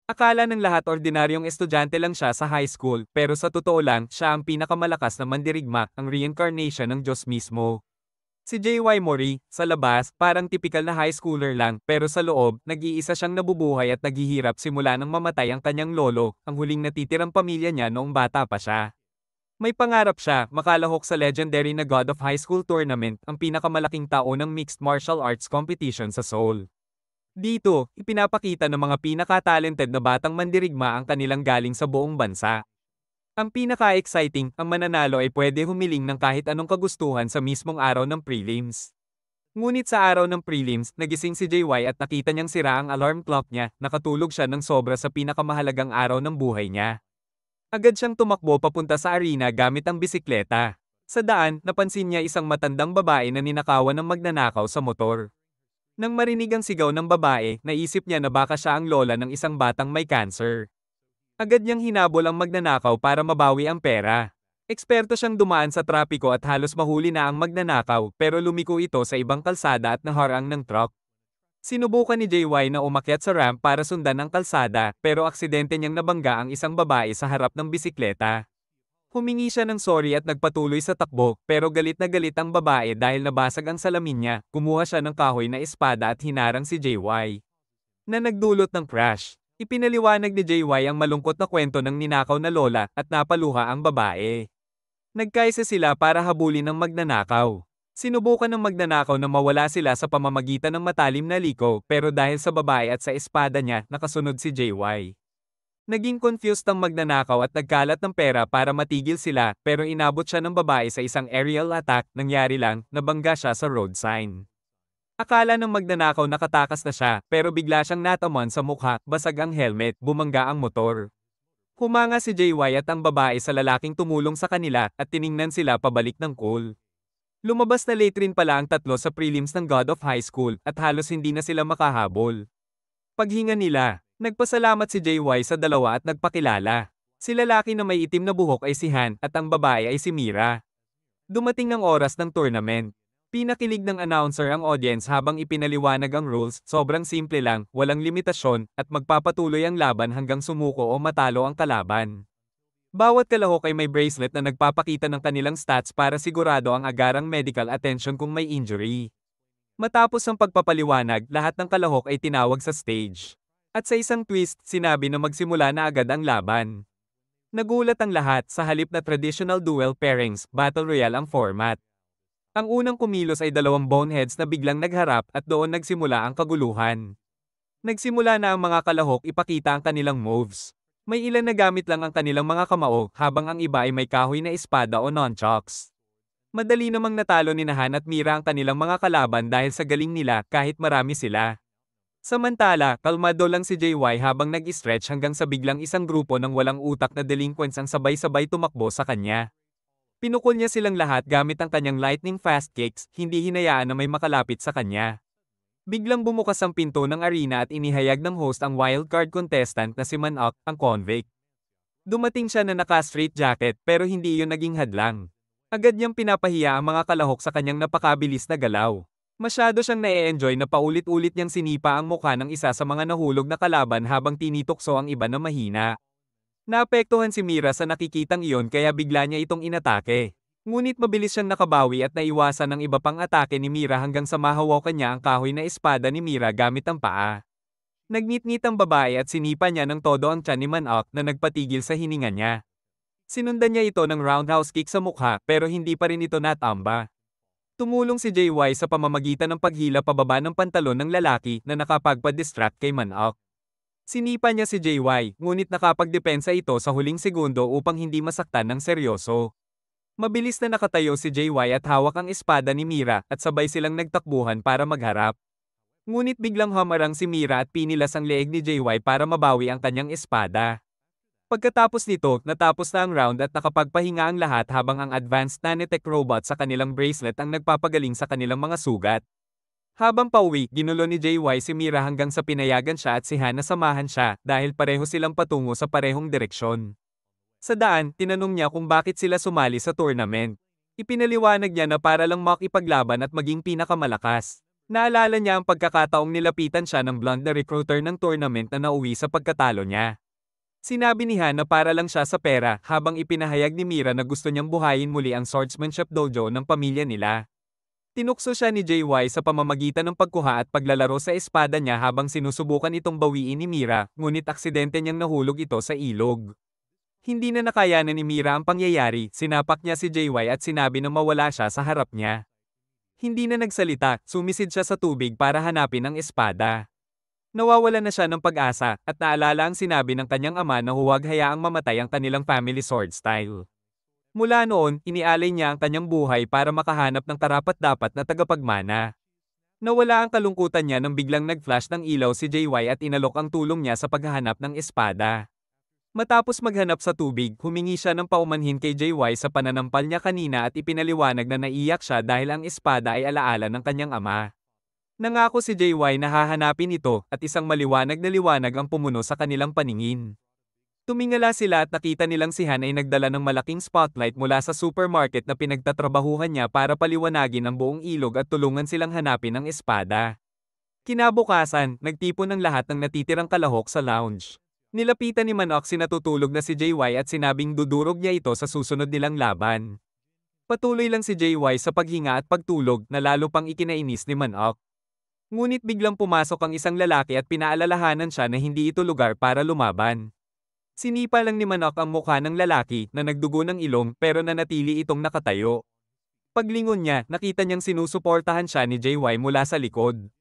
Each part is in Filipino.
Akala ng lahat ordinaryong estudyante lang siya sa high school, pero sa totoo lang, siya ang pinakamalakas na mandirigma, ang reincarnation ng Diyos mismo. Si J.Y. Mori, sa labas, parang tipikal na high schooler lang, pero sa loob, nag-iisa siyang nabubuhay at naghihirap simula nang mamatay ang kanyang lolo, ang huling natitirang pamilya niya noong bata pa siya. May pangarap siya, makalahok sa legendary na God of High School Tournament, ang pinakamalaking taonang mixed martial arts competition sa Seoul. Dito, ipinapakita ng mga pinaka-talented na batang mandirigma ang kanilang galing sa buong bansa. Ang pinaka-exciting, ang mananalo ay pwede humiling ng kahit anong kagustuhan sa mismong araw ng prelims. Ngunit sa araw ng prelims, nagising si JY at nakita niyang sira ang alarm clock niya, nakatulog siya ng sobra sa pinakamahalagang araw ng buhay niya. Agad siyang tumakbo papunta sa arena gamit ang bisikleta. Sa daan, napansin niya isang matandang babae na ninakawan ng magnanakaw sa motor. Nang marinig ang sigaw ng babae, naisip niya na baka siya ang lola ng isang batang may cancer. Agad niyang hinabol ang magnanakaw para mabawi ang pera. Eksperto siyang dumaan sa trapiko at halos mahuli na ang magnanakaw, pero lumiko ito sa ibang kalsada at naharang ng truck. Sinubukan ni JY na umakyat sa ramp para sundan ang kalsada, pero aksidente niyang nabangga ang isang babae sa harap ng bisikleta. Humingi siya ng sorry at nagpatuloy sa takbo, pero galit na galit ang babae dahil nabasag ang salamin niya, kumuha siya ng kahoy na espada at hinarang si JY. Na nagdulot ng crash. Ipinaliwanag ni JY ang malungkot na kwento ng ninakaw na lola at napaluha ang babae. Nagkaisa sila para habulin ng magnanakaw. Sinubukan ng magnanakaw na mawala sila sa pamamagitan ng matalim na liko, pero dahil sa babae at sa espada niya, nakasunod si JY. Naging confused ang magnanakaw at nagkalat ng pera para matigil sila, pero inabot siya ng babae sa isang aerial attack, nangyari lang, nabangga siya sa road sign. Akala ng magnanakaw nakatakas na siya, pero bigla siyang nataman sa mukha, basag ang helmet, bumangga ang motor. Humanga si JY at ang babae sa lalaking tumulong sa kanila, at tiningnan sila pabalik ng cool. Lumabas na late rin pala ang tatlo sa prelims ng God of High School, at halos hindi na sila makahabol. Paghinga nila, nagpasalamat si JY sa dalawa at nagpakilala. Si lalaki na may itim na buhok ay si Han, at ang babae ay si Mira. Dumating ang oras ng tournament. Pinakilig ng announcer ang audience habang ipinaliwanag ang rules, sobrang simple lang, walang limitasyon, at magpapatuloy ang laban hanggang sumuko o matalo ang kalaban. Bawat kalahok ay may bracelet na nagpapakita ng kanilang stats para sigurado ang agarang medical attention kung may injury. Matapos ang pagpapaliwanag, lahat ng kalahok ay tinawag sa stage. At sa isang twist, sinabi na magsimula na agad ang laban. Nagulat ang lahat, sa halip na traditional duel pairings, Battle Royale ang format. Ang unang kumilos ay dalawang boneheads na biglang nagharap at doon nagsimula ang kaguluhan. Nagsimula na ang mga kalahok ipakita ang kanilang moves. May ilan na gamit lang ang kanilang mga kamao, habang ang iba ay may kahoy na espada o nunchucks. Madali namang natalo ni Nahan at Mira ang kanilang mga kalaban dahil sa galing nila kahit marami sila. Samantala, kalmado lang si JY habang nag-stretch hanggang sa biglang isang grupo ng walang utak na delinquents ang sabay-sabay tumakbo sa kanya. Pinukol niya silang lahat gamit ang kanyang lightning fast kicks, hindi hinayaan na may makalapit sa kanya. Biglang bumukas ang pinto ng arena at inihayag ng host ang wildcard contestant na si Manok, ang convict. Dumating siya na naka-straight jacket pero hindi iyon naging hadlang. Agad niyang pinapahiya ang mga kalahok sa kanyang napakabilis na galaw. Masyado siyang na-e-enjoy na paulit-ulit niyang sinipa ang mukha ng isa sa mga nahulog na kalaban habang tinitokso ang iba na mahina. Naapektuhan si Mira sa nakikitang iyon kaya bigla niya itong inatake. Ngunit mabilis siyang nakabawi at naiwasan ng iba pang atake ni Mira hanggang sa mahawakan niya ang kahoy na espada ni Mira gamit ang paa. Nagngit-ngit ang babae at sinipa niya ng todo ang tiyan ni Manok na nagpatigil sa hininga niya. Sinundan niya ito ng roundhouse kick sa mukha pero hindi pa rin ito natamba. Tumulong si JY sa pamamagitan ng paghila pababa ng pantalon ng lalaki na nakapagpa-distract kay Manok. Sinipa niya si JY, ngunit nakapagdepensa ito sa huling segundo upang hindi masaktan ng seryoso. Mabilis na nakatayo si JY at hawak ang espada ni Mira at sabay silang nagtakbuhan para magharap. Ngunit biglang hamarang si Mira at pinilas ang leeg ni JY para mabawi ang kanyang espada. Pagkatapos nito, natapos na ang round at nakapagpahinga ang lahat habang ang advanced nanotech robot sa kanilang bracelet ang nagpapagaling sa kanilang mga sugat. Habang pauwi, ginulo ni JY si Mira hanggang sa pinayagan siya at si Han na samahan siya dahil pareho silang patungo sa parehong direksyon. Sa daan, tinanong niya kung bakit sila sumali sa tournament. Ipinaliwanag niya na para lang makipaglaban at maging pinakamalakas. Naalala niya ang pagkakataong nilapitan siya ng blonde na recruiter ng tournament na nauwi sa pagkatalo niya. Sinabi ni Han na para lang siya sa pera habang ipinahayag ni Mira na gusto niyang buhayin muli ang swordsmanship dojo ng pamilya nila. Tinukso siya ni JY sa pamamagitan ng pagkuha at paglalaro sa espada niya habang sinusubukan itong bawiin ni Mira, ngunit aksidente niyang nahulog ito sa ilog. Hindi na nakayanan ni Mira ang pangyayari, sinapak niya si JY at sinabi na mawala siya sa harap niya. Hindi na nagsalita, sumisid siya sa tubig para hanapin ang espada. Nawawala na siya ng pag-asa, at naalala ang sinabi ng kanyang ama na huwag hayaang mamatay ang kanilang family sword style. Mula noon, inialay niya ang kanyang buhay para makahanap ng karapat-dapat na tagapagmana. Nawala ang kalungkutan niya nang biglang nag-flash ng ilaw si JY at inalok ang tulong niya sa paghahanap ng espada. Matapos maghanap sa tubig, humingi siya ng paumanhin kay JY sa pananampal niya kanina at ipinaliwanag na naiyak siya dahil ang espada ay alaala ng kanyang ama. Nangako si JY na hahanapin ito at isang maliwanag na liwanag ang pumuno sa kanilang paningin. Tumingala sila at nakita nilang si Han ay nagdala ng malaking spotlight mula sa supermarket na pinagtatrabahuhan niya para paliwanagin ang buong ilog at tulungan silang hanapin ang espada. Kinabukasan, nagtipon ng lahat ng natitirang kalahok sa lounge. Nilapitan ni Manok si natutulog na si JY at sinabing dudurog niya ito sa susunod nilang laban. Patuloy lang si JY sa paghinga at pagtulog na lalo pang ikinainis ni Manok. Ngunit biglang pumasok ang isang lalaki at pinaalalahanan siya na hindi ito lugar para lumaban. Sinipa lang ni Manok ang mukha ng lalaki na nagdugo ng ilong pero nanatili itong nakatayo. Paglingon niya, nakita niyang sinusuportahan siya ni JY mula sa likod.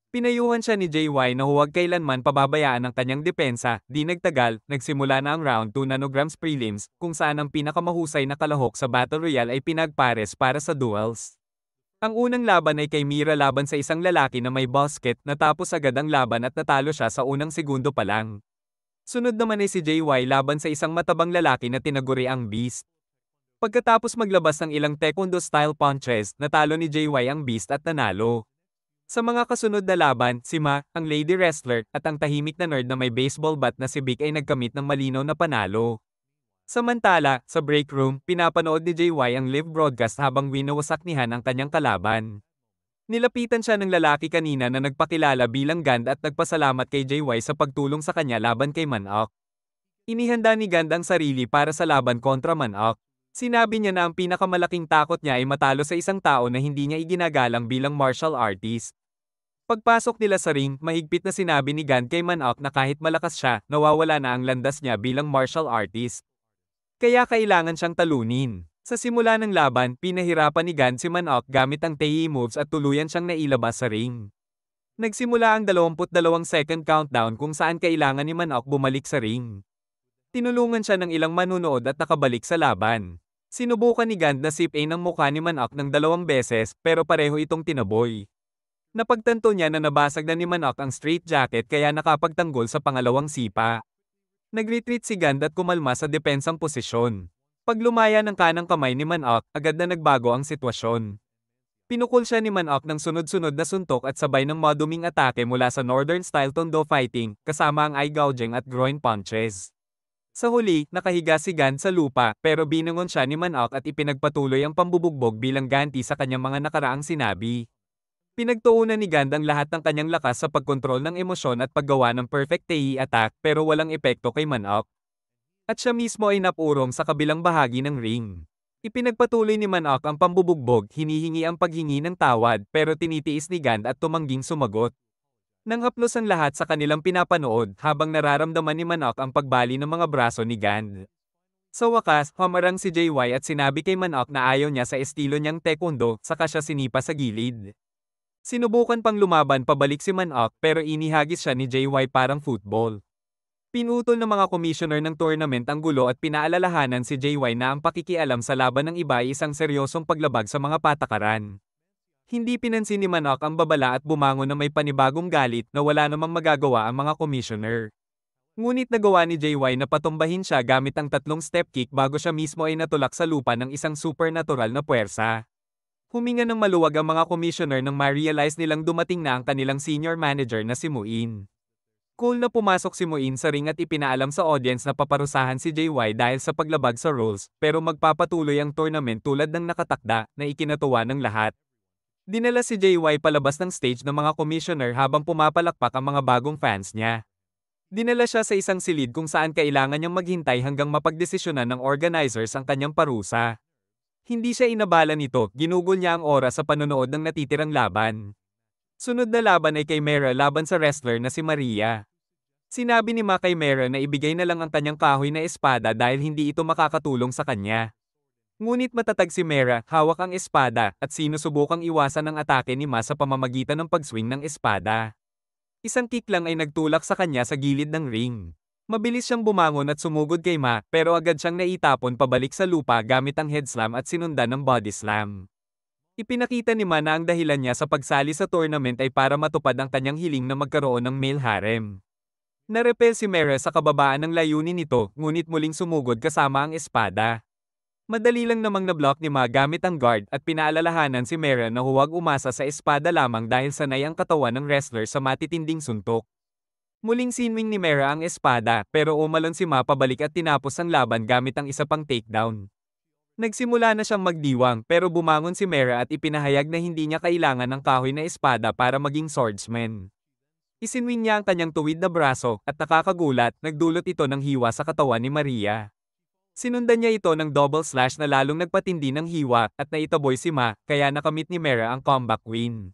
Pinayuhan siya ni JY na huwag kailanman pababayaan ang kanyang depensa, di nagtagal, nagsimula na ang round 2 nanograms prelims, kung saan ang pinakamahusay na kalahok sa Battle Royale ay pinagpares para sa duels. Ang unang laban ay kay Mira laban sa isang lalaki na may basket, natapos agad ang laban at natalo siya sa unang segundo pa lang. Sunod naman ay si JY laban sa isang matabang lalaki na tinaguri ang Beast. Pagkatapos maglabas ng ilang taekwondo-style punches, natalo ni JY ang Beast at nanalo. Sa mga kasunod na laban, si Ma, ang lady wrestler, at ang tahimik na nerd na may baseball bat na si Vic ay nagkamit ng malinaw na panalo. Samantala, sa break room, pinapanood ni JY ang live broadcast habang winawasak ni Han ang kanyang kalaban. Nilapitan siya ng lalaki kanina na nagpakilala bilang Gand at nagpasalamat kay JY sa pagtulong sa kanya laban kay Manok. Inihanda ni Gand ang sarili para sa laban kontra Manok. Sinabi niya na ang pinakamalaking takot niya ay matalo sa isang tao na hindi niya iginagalang bilang martial artist. Pagpasok nila sa ring, mahigpit na sinabi ni Gand kay Manok na kahit malakas siya, nawawala na ang landas niya bilang martial artist. Kaya kailangan siyang talunin. Sa simula ng laban, pinahirapan ni Gand si Manok gamit ang Tei moves at tuluyan siyang nailabas sa ring. Nagsimula ang 22-second countdown kung saan kailangan ni Manok bumalik sa ring. Tinulungan siya ng ilang manunood at nakabalik sa laban. Sinubukan ni Gand na sip-a ng mukha ni Manok ng 2 beses pero pareho itong tinaboy. Napagtanto niya na nabasag na ni Manok ang straight jacket kaya nakapagtanggol sa pangalawang sipa. Nag-retreat si Gand at kumalma sa depensang posisyon. Pag lumaya ng kanang kamay ni Manok, agad na nagbago ang sitwasyon. Pinukol siya ni Manok ng sunod-sunod na suntok at sabay ng maduming atake mula sa Northern-style Tondo fighting, kasama ang eye gouging at groin punches. Sa huli, nakahiga si Gand sa lupa, pero binangon siya ni Manok at ipinagpatuloy ang pambubugbog bilang ganti sa kanyang mga nakaraang sinabi. Pinagtuunan ni Gand ang lahat ng kanyang lakas sa pagkontrol ng emosyon at paggawa ng perfect Tei attack pero walang epekto kay Manok. At siya mismo ay napurong sa kabilang bahagi ng ring. Ipinagpatuloy ni Manok ang pambubugbog, hinihingi ang paghingi ng tawad pero tinitiis ni Gand at tumangging sumagot. Nang haplos ang lahat sa kanilang pinapanood habang nararamdaman ni Manok ang pagbali ng mga braso ni Gand. Sa wakas, humarang si JY at sinabi kay Manok na ayaw niya sa estilo niyang taekwondo, saka siya sinipa sa gilid. Sinubukan pang lumaban pabalik si Manok pero inihagis siya ni JY parang football. Pinutol ng mga commissioner ng tournament ang gulo at pinaalalahanan si JY na ang pakikialam sa laban ng iba ay isang seryosong paglabag sa mga patakaran. Hindi pinansin ni Manok ang babala at bumangon na may panibagong galit na wala namang magagawa ang mga commissioner. Ngunit nagawa ni JY na patumbahin siya gamit ang 3 step kick bago siya mismo ay natulak sa lupa ng isang supernatural na puwersa. Huminga ng maluwag ang mga commissioner nang ma-realize nilang dumating na ang kanilang senior manager na si Muin. Cool na pumasok si Muin sa ring at ipinaalam sa audience na paparusahan si JY dahil sa paglabag sa rules, pero magpapatuloy ang tournament tulad ng nakatakda na ikinatuwa ng lahat. Dinala si JY palabas ng stage ng mga commissioner habang pumapalakpak ang mga bagong fans niya. Dinala siya sa isang silid kung saan kailangan niyang maghintay hanggang mapagdesisyonan ng organizers ang kanyang parusa. Hindi siya inabala nito, ginugol niya ang oras sa panonood ng natitirang laban. Sunod na laban ay kay Mera laban sa wrestler na si Maria. Sinabi ni Ma kay Mera na ibigay na lang ang kanyang kahoy na espada dahil hindi ito makakatulong sa kanya. Ngunit matatag si Mera, hawak ang espada, at sinusubukang iwasan ang atake ni Ma sa pamamagitan ng pagswing ng espada. Isang kick lang ay nagtulak sa kanya sa gilid ng ring. Mabilis siyang bumangon at sumugod kay Ma, pero agad siyang naitapon pabalik sa lupa gamit ang head slam at sinundan ng body slam. Ipinakita ni Ma na ang dahilan niya sa pagsali sa tournament ay para matupad ang kanyang hiling na magkaroon ng male harem. Narepel si Mera sa kababaan ng layunin nito, ngunit muling sumugod kasama ang espada. Madali lang namang na-block ni Ma gamit ang guard at pinaalalahanan si Mera na huwag umasa sa espada lamang dahil sanay ang katawan ng wrestler sa matitinding suntok. Muling sinwing ni Mera ang espada, pero umalon si Ma pabalik at tinapos ang laban gamit ang isa pang takedown. Nagsimula na siyang magdiwang pero bumangon si Mera at ipinahayag na hindi niya kailangan ng kahoy na espada para maging swordsman. Isinwing niya ang kanyang tuwid na braso at nakakagulat, nagdulot ito ng hiwa sa katawan ni Maria. Sinundan niya ito ng double slash na lalong nagpatindi ng hiwa at naitaboy si Ma, kaya nakamit ni Mera ang comeback win.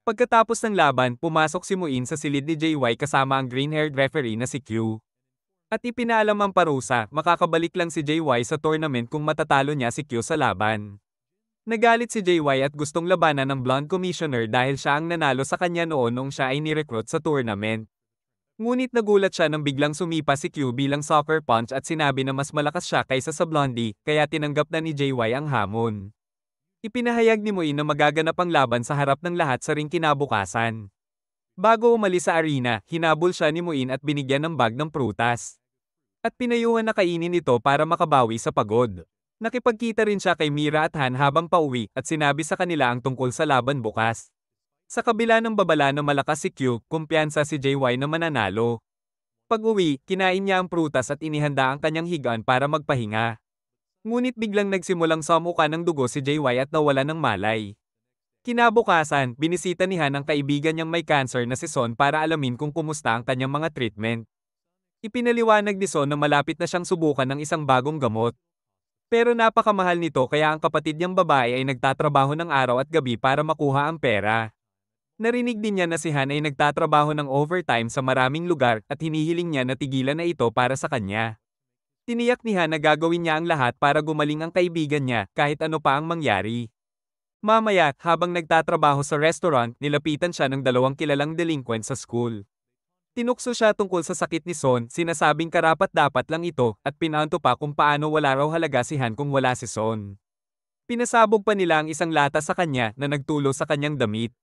Pagkatapos ng laban, pumasok si Muin sa silid ni JY kasama ang green-haired referee na si Q. At ipinaalam ang parusa, makakabalik lang si JY sa tournament kung matatalo niya si Q sa laban. Nagalit si JY at gustong labanan ng blonde commissioner dahil siya ang nanalo sa kanya noong siya ay nirecruit sa tournament. Ngunit nagulat siya nang biglang sumipa si Q bilang soccer punch at sinabi na mas malakas siya kaysa sa Blondie, kaya tinanggap na ni JY ang hamon. Ipinahayag ni Muin na magaganap ang laban sa harap ng lahat sa ring kinabukasan. Bago umalis sa arena, hinabol siya ni Muin at binigyan ng bag ng prutas. At pinayuhan na kainin ito para makabawi sa pagod. Nakipagkita rin siya kay Mira at Han habang pauwi at sinabi sa kanila ang tungkol sa laban bukas. Sa kabila ng babala na malakas si Q, kumpiyansa si JY na mananalo. Pag-uwi, kinain niya ang prutas at inihanda ang kanyang higaan para magpahinga. Ngunit biglang nagsimulang samuka ng dugo si JY at nawala ng malay. Kinabukasan, binisita ni Han ang kaibigan niyang may cancer na si Son para alamin kung kumusta ang kanyang mga treatment. Ipinaliwanag ni Son na malapit na siyang subukan ng isang bagong gamot. Pero napakamahal nito kaya ang kapatid niyang babae ay nagtatrabaho ng araw at gabi para makuha ang pera. Narinig din niya na si Han ay nagtatrabaho ng overtime sa maraming lugar at hinihiling niya na tigilan na ito para sa kanya. Tiniyak ni Han na gagawin niya ang lahat para gumaling ang kaibigan niya kahit ano pa ang mangyari. Mamaya, habang nagtatrabaho sa restaurant, nilapitan siya ng dalawang kilalang delinquent sa school. Tinukso siya tungkol sa sakit ni Son, sinasabing karapat-dapat lang ito at pinaanto pa kung paano wala raw halaga si Han kung wala si Son. Pinasabog pa nila ang isang lata sa kanya na nagtulo sa kanyang damit.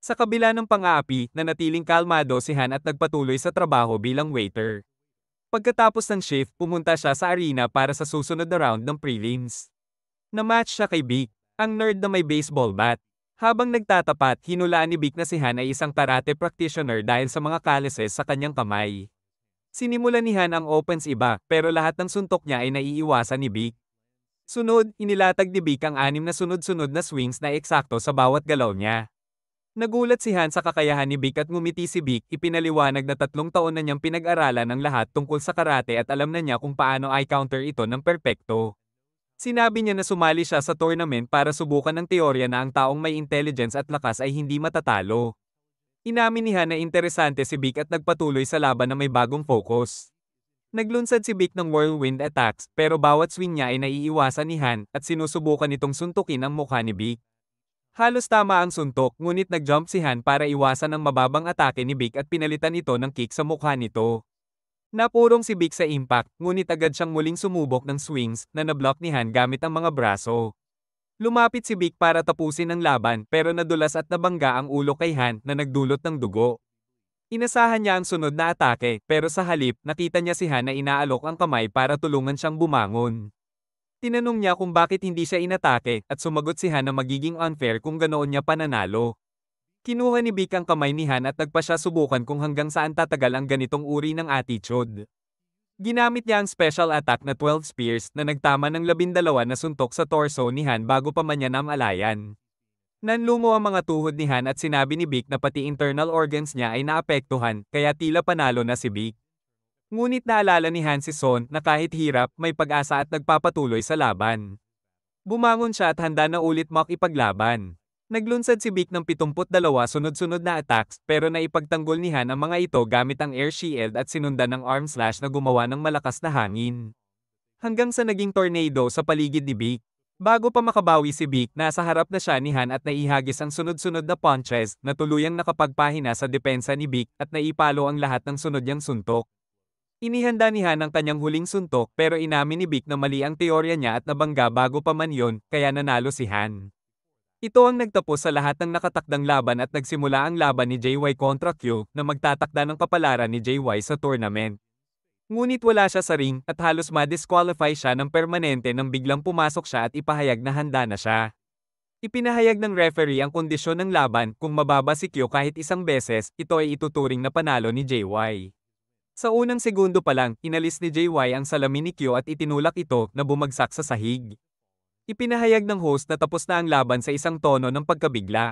Sa kabila ng pang-aapi, nanatiling kalmado si Han at nagpatuloy sa trabaho bilang waiter. Pagkatapos ng shift, pumunta siya sa arena para sa susunod na round ng prelims. Na-match siya kay Vic, ang nerd na may baseball bat. Habang nagtatapat, hinulaan ni Vic na si Han ay isang karate practitioner dahil sa mga calluses sa kanyang kamay. Sinimulan ni Han ang offense iba, pero lahat ng suntok niya ay naiiwasan ni Vic. Sunod, inilatag ni Vic ang 6 na sunod-sunod na swings na eksakto sa bawat galaw niya. Nagulat si Han sa kakayahan ni Vic at ngumiti si Vic, ipinaliwanag na 3 taon na niyang pinag-aralan ang lahat tungkol sa karate at alam na niya kung paano i-counter ito ng perpekto. Sinabi niya na sumali siya sa tournament para subukan ng teorya na ang taong may intelligence at lakas ay hindi matatalo. Inamin ni Han na interesante si Vic at nagpatuloy sa laban na may bagong focus. Naglunsad si Vic ng whirlwind attacks pero bawat swing niya ay naiiwasan ni Han at sinusubukan nitong suntukin ang mukha ni Vic. Halos tama ang suntok, ngunit nag-jump si Han para iwasan ang mababang atake ni Vic at pinalitan ito ng kick sa mukha nito. Napurong si Vic sa impact, ngunit agad siyang muling sumubok ng swings na nablock ni Han gamit ang mga braso. Lumapit si Vic para tapusin ang laban pero nadulas at nabangga ang ulo kay Han na nagdulot ng dugo. Inasahan niya ang sunod na atake pero sa halip nakita niya si Han na inaalok ang kamay para tulungan siyang bumangon. Tinanong niya kung bakit hindi siya inatake at sumagot si Han na magiging unfair kung ganoon niya pananalo. Kinuha ni Vic ang kamay ni Han at nagpa siya subukan kung hanggang saan tatagal ang ganitong uri ng attitude. Ginamit niya ang special attack na 12 spears na nagtama ng 12 na suntok sa torso ni Han bago pa man niya namalayan. Nanlumo ang mga tuhod ni Han at sinabi ni Vic na pati internal organs niya ay naapektuhan, kaya tila panalo na si Vic. Ngunit naalala ni Han si Son na kahit hirap, may pag-asa at nagpapatuloy sa laban. Bumangon siya at handa na ulit makipaglaban. Naglunsad si Vic ng 72 sunod-sunod na attacks pero naipagtanggol ni Han ang mga ito gamit ang air shield at sinundan ng arm slash na gumawa ng malakas na hangin. Hanggang sa naging tornado sa paligid ni Vic. Bago pa makabawi si Vic, nasa harap na siya ni Han at naihagis ang sunod-sunod na punches na tuluyang nakapagpahina sa depensa ni Vic at naipalo ang lahat ng sunod niyang suntok. Inihanda ni Han ang kanyang huling suntok pero inamin ni Vic na mali ang teorya niya at nabangga bago pa man yon, kaya nanalo si Han. Ito ang nagtapos sa lahat ng nakatakdang laban at nagsimula ang laban ni JY kontra Q na magtatakda ng kapalaran ni JY sa tournament. Ngunit wala siya sa ring at halos ma-disqualify siya ng permanente nang biglang pumasok siya at ipahayag na handa na siya. Ipinahayag ng referee ang kondisyon ng laban kung mababa si Kyo kahit isang beses, ito ay ituturing na panalo ni JY. Sa unang segundo pa lang, inalis ni JY ang salamin ni Kyo at itinulak ito na bumagsak sa sahig. Ipinahayag ng host na tapos na ang laban sa isang tono ng pagkabigla.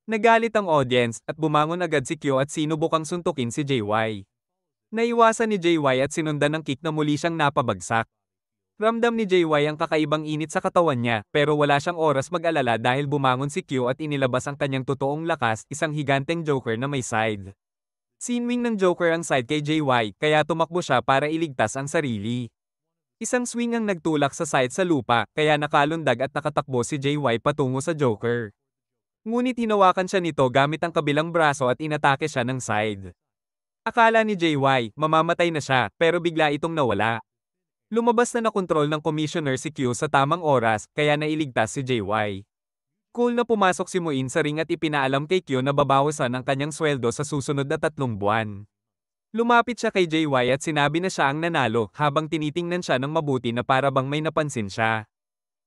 Nagalit ang audience at bumangon agad si Kyo at sinubukang suntukin si JY. Naiwasan ni JY at sinundan ng kick na muli siyang napabagsak. Ramdam ni JY ang kakaibang init sa katawan niya pero wala siyang oras mag-alala dahil bumangon si Q at inilabas ang kanyang totoong lakas, isang higanteng Joker na may side. Sinwing ng Joker ang side kay JY kaya tumakbo siya para iligtas ang sarili. Isang swing ang nagtulak sa side sa lupa kaya nakalundag at nakatakbo si JY patungo sa Joker. Ngunit hinawakan siya nito gamit ang kabilang braso at inatake siya ng side. Akala ni JY, mamamatay na siya, pero bigla itong nawala. Lumabas na nakontrol ng commissioner si Q sa tamang oras, kaya nailigtas si JY. Cool na pumasok si Muin sa ring at ipinaalam kay Q na babawasan ang kanyang sweldo sa susunod na 3 buwan. Lumapit siya kay JY at sinabi na siya ang nanalo, habang tinitingnan siya ng mabuti na para bang may napansin siya.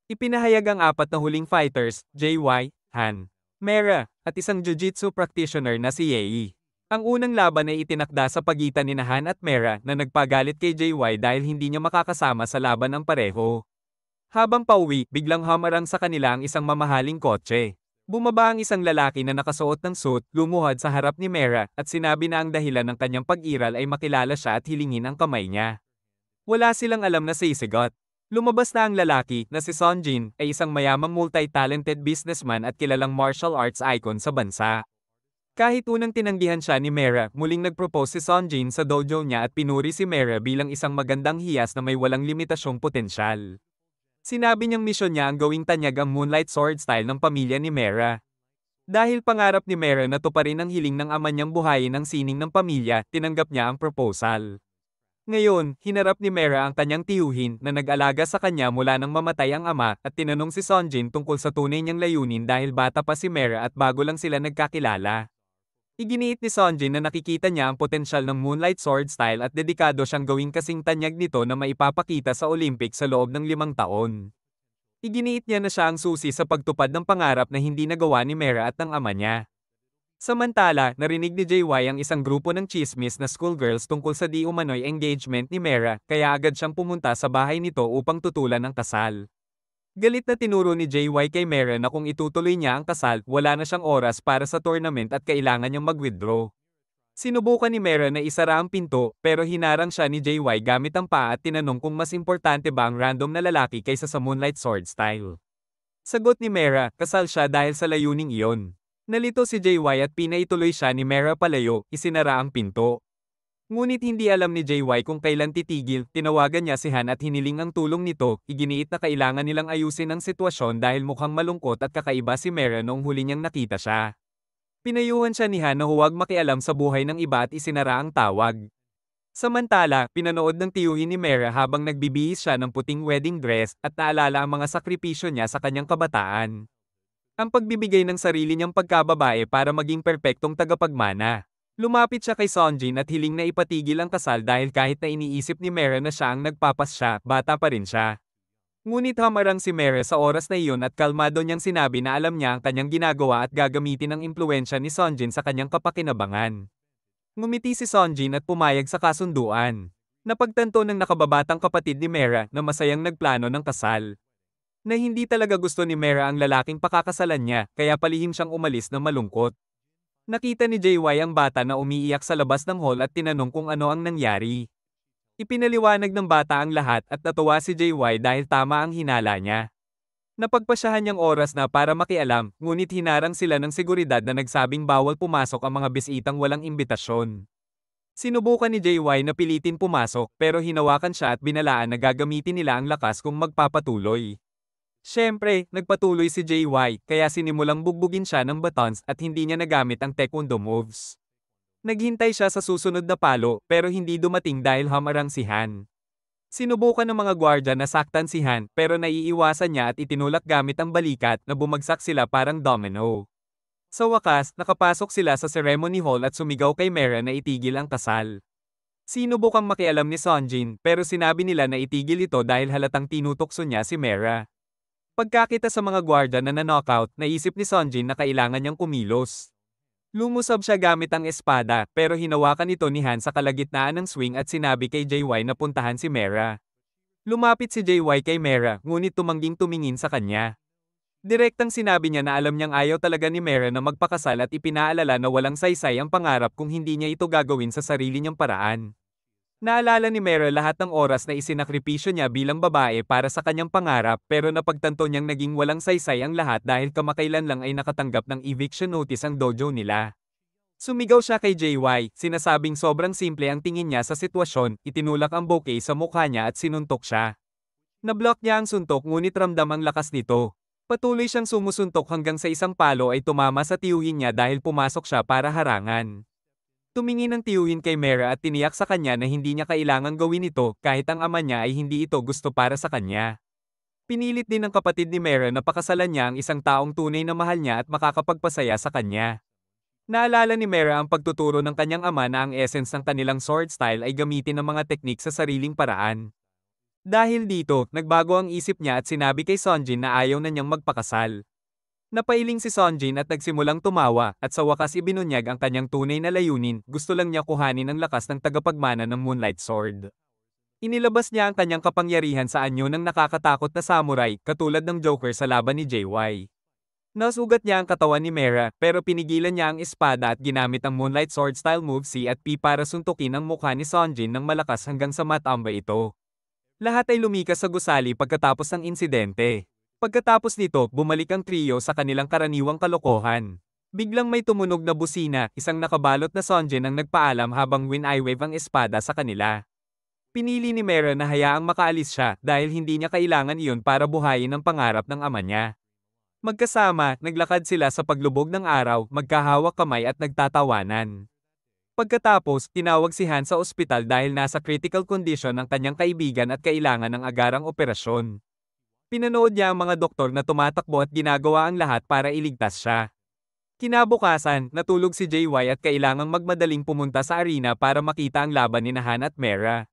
Ipinahayag ang 4 na huling fighters, JY, Han, Mera, at isang jiu-jitsu practitioner na si Yei. Ang unang laban ay itinakda sa pagitan ni Han at Mera na nagpagalit kay JY dahil hindi niya makakasama sa laban ng pareho. Habang pauwi, biglang hamarang sa kanila ang isang mamahaling kotse. Bumaba ang isang lalaki na nakasuot ng suit, lumuhad sa harap ni Mera at sinabi na ang dahilan ng kanyang pag-iral ay makilala siya at hilingin ang kamay niya. Wala silang alam na sisigot. Lumabas na ang lalaki na si Sonjin ay isang mayamang multi-talented businessman at kilalang martial arts icon sa bansa. Kahit unang tinanggihan siya ni Mera, muling nag-propose si Sonjin sa dojo niya at pinuri si Mera bilang isang magandang hiyas na may walang limitasyong potensyal. Sinabi niyang misyon niya ang gawing tanyag ang Moonlight Sword style ng pamilya ni Mera. Dahil pangarap ni Mera na tuparin ang hiling ng ama niyang buhayin ang sining ng pamilya, tinanggap niya ang proposal. Ngayon, hinarap ni Mera ang kanyang tiyuhin na nag-alaga sa kanya mula nang mamatay ang ama at tinanong si Sonjin tungkol sa tunay niyang layunin dahil bata pa si Mera at bago lang sila nagkakilala. Iginiit ni Sonjin na nakikita niya ang potensyal ng Moonlight Sword style at dedikado siyang gawing kasing tanyag nito na maipapakita sa Olympics sa loob ng 5 taon. Iginiit niya na siya ang susi sa pagtupad ng pangarap na hindi nagawa ni Mera at ng ama niya. Samantala, narinig ni JY ang isang grupo ng chismis na schoolgirls tungkol sa di umano'y engagement ni Mera, kaya agad siyang pumunta sa bahay nito upang tutulan ang kasal. Galit na tinuro ni JY kay Mera na kung itutuloy niya ang kasal, wala na siyang oras para sa tournament at kailangan niyang mag-withdraw. Sinubukan ni Mera na isara ang pinto, pero hinarang siya ni JY gamit ang paa at tinanong kung mas importante ba ang random na lalaki kaysa sa Moonlight Sword style. Sagot ni Mera, kasal siya dahil sa layuning iyon. Nalito si JY at pinaituloy siya ni Mera palayo, isinara ang pinto. Ngunit hindi alam ni JY kung kailan titigil, tinawagan niya si Han at hiniling ang tulong nito, iginiit na kailangan nilang ayusin ang sitwasyon dahil mukhang malungkot at kakaiba si Mera noong huli niyang nakita siya. Pinayuhan siya ni Han na huwag makialam sa buhay ng iba at isinara ang tawag. Samantala, pinanood ng tiyuhin ni Mera habang nagbibihis siya ng puting wedding dress at naalala ang mga sakripisyo niya sa kanyang kabataan. Ang pagbibigay ng sarili niyang pagkababae para maging perpektong tagapagmana. Lumapit siya kay Sonjin at hiling na ipatigil ang kasal dahil kahit na iniisip ni Mera na siya ang nagpapasya, bata pa rin siya. Ngunit hamarang si Mera sa oras na iyon at kalmado niyang sinabi na alam niya ang kanyang ginagawa at gagamitin ang impluwensya ni Sonjin sa kanyang kapakinabangan. Ngumiti si Sonjin at pumayag sa kasunduan. Napagtanto ng nakababatang kapatid ni Mera na masayang nagplano ng kasal. Na hindi talaga gusto ni Mera ang lalaking pakakasalan niya, kaya palihim siyang umalis na malungkot. Nakita ni JY ang bata na umiiyak sa labas ng hall at tinanong kung ano ang nangyari. Ipinaliwanag ng bata ang lahat at natuwa si JY dahil tama ang hinala niya. Napagpasyahan niyang oras na para makialam, ngunit hinarang sila ng seguridad na nagsabing bawal pumasok ang mga bisitang walang imbitasyon. Sinubukan ni JY na pilitin pumasok pero hinawakan siya at binalaan na gagamitin nila ang lakas kung magpapatuloy. Siyempre, nagpatuloy si JY kaya sinimulang bugbugin siya ng batons at hindi niya nagamit ang taekwondo moves. Naghintay siya sa susunod na palo pero hindi dumating dahil hamarang si Han. Sinubukan ng mga gwardya na saktan si Han pero naiiwasan niya at itinulak gamit ang balikat na bumagsak sila parang domino. Sa wakas, nakapasok sila sa ceremony hall at sumigaw kay Mera na itigil ang kasal. Sinubukang makialam ni Sonjin pero sinabi nila na itigil ito dahil halatang tinutokso niya si Mera. Pagkakita sa mga gwardya na na-knockout, naisip ni Sonjin na kailangan niyang kumilos. Lumusab siya gamit ang espada pero hinawakan ito ni Han sa kalagitnaan ng swing at sinabi kay JY na puntahan si Mera. Lumapit si JY kay Mera ngunit tumangging tumingin sa kanya. Direktang sinabi niya na alam niyang ayaw talaga ni Mera na magpakasal at ipinaalala na walang saysay ang pangarap kung hindi niya ito gagawin sa sarili niyang paraan. Naalala ni Mera lahat ng oras na isinakripisyo niya bilang babae para sa kanyang pangarap pero napagtanto niyang naging walang saysay ang lahat dahil kamakailan lang ay nakatanggap ng eviction notice ang dojo nila. Sumigaw siya kay JY, sinasabing sobrang simple ang tingin niya sa sitwasyon, itinulak ang bouquet sa mukha niya at sinuntok siya. Nablock niya ang suntok ngunit ramdam ang lakas nito. Patuloy siyang sumusuntok hanggang sa isang palo ay tumama sa tiyuhin niya dahil pumasok siya para harangan. Tumingin ang tiyuhin kay Mera at tiniyak sa kanya na hindi niya kailangang gawin ito kahit ang ama niya ay hindi ito gusto para sa kanya. Pinilit din ng kapatid ni Mera na pakasalan niya ang isang taong tunay na mahal niya at makakapagpasaya sa kanya. Naalala ni Mera ang pagtuturo ng kanyang ama na ang essence ng kanilang sword style ay gamitin ng mga teknik sa sariling paraan. Dahil dito, nagbago ang isip niya at sinabi kay Sonjin na ayaw na niyang magpakasal. Napailing si Sonjin at nagsimulang tumawa at sa wakas ibinunyag ang kanyang tunay na layunin, gusto lang niya kuhanin ang lakas ng tagapagmana ng Moonlight Sword. Inilabas niya ang kanyang kapangyarihan sa anyo ng nakakatakot na samurai, katulad ng Joker sa laban ni JY. Nasugat niya ang katawan ni Mera pero pinigilan niya ang espada at ginamit ang Moonlight Sword style move C at P para suntukin ang mukha ni Sonjin ng malakas hanggang sa matamba ito. Lahat ay lumikas sa gusali pagkatapos ng insidente. Pagkatapos nito, bumalik ang trio sa kanilang karaniwang kalokohan. Biglang may tumunog na busina, isang nakabalot na Sonjin ang nagpaalam habang win-eye-wave ang espada sa kanila. Pinili ni Mera na hayaang makaalis siya dahil hindi niya kailangan iyon para buhayin ang pangarap ng ama niya. Magkasama, naglakad sila sa paglubog ng araw, magkahawak kamay at nagtatawanan. Pagkatapos, tinawag si Han sa ospital dahil nasa critical condition ang kanyang kaibigan at kailangan ng agarang operasyon. Pinanood niya ang mga doktor na tumatakbo at ginagawa ang lahat para iligtas siya. Kinabukasan, natulog si JY at kailangang magmadaling pumunta sa arena para makita ang laban ni Han at Mera.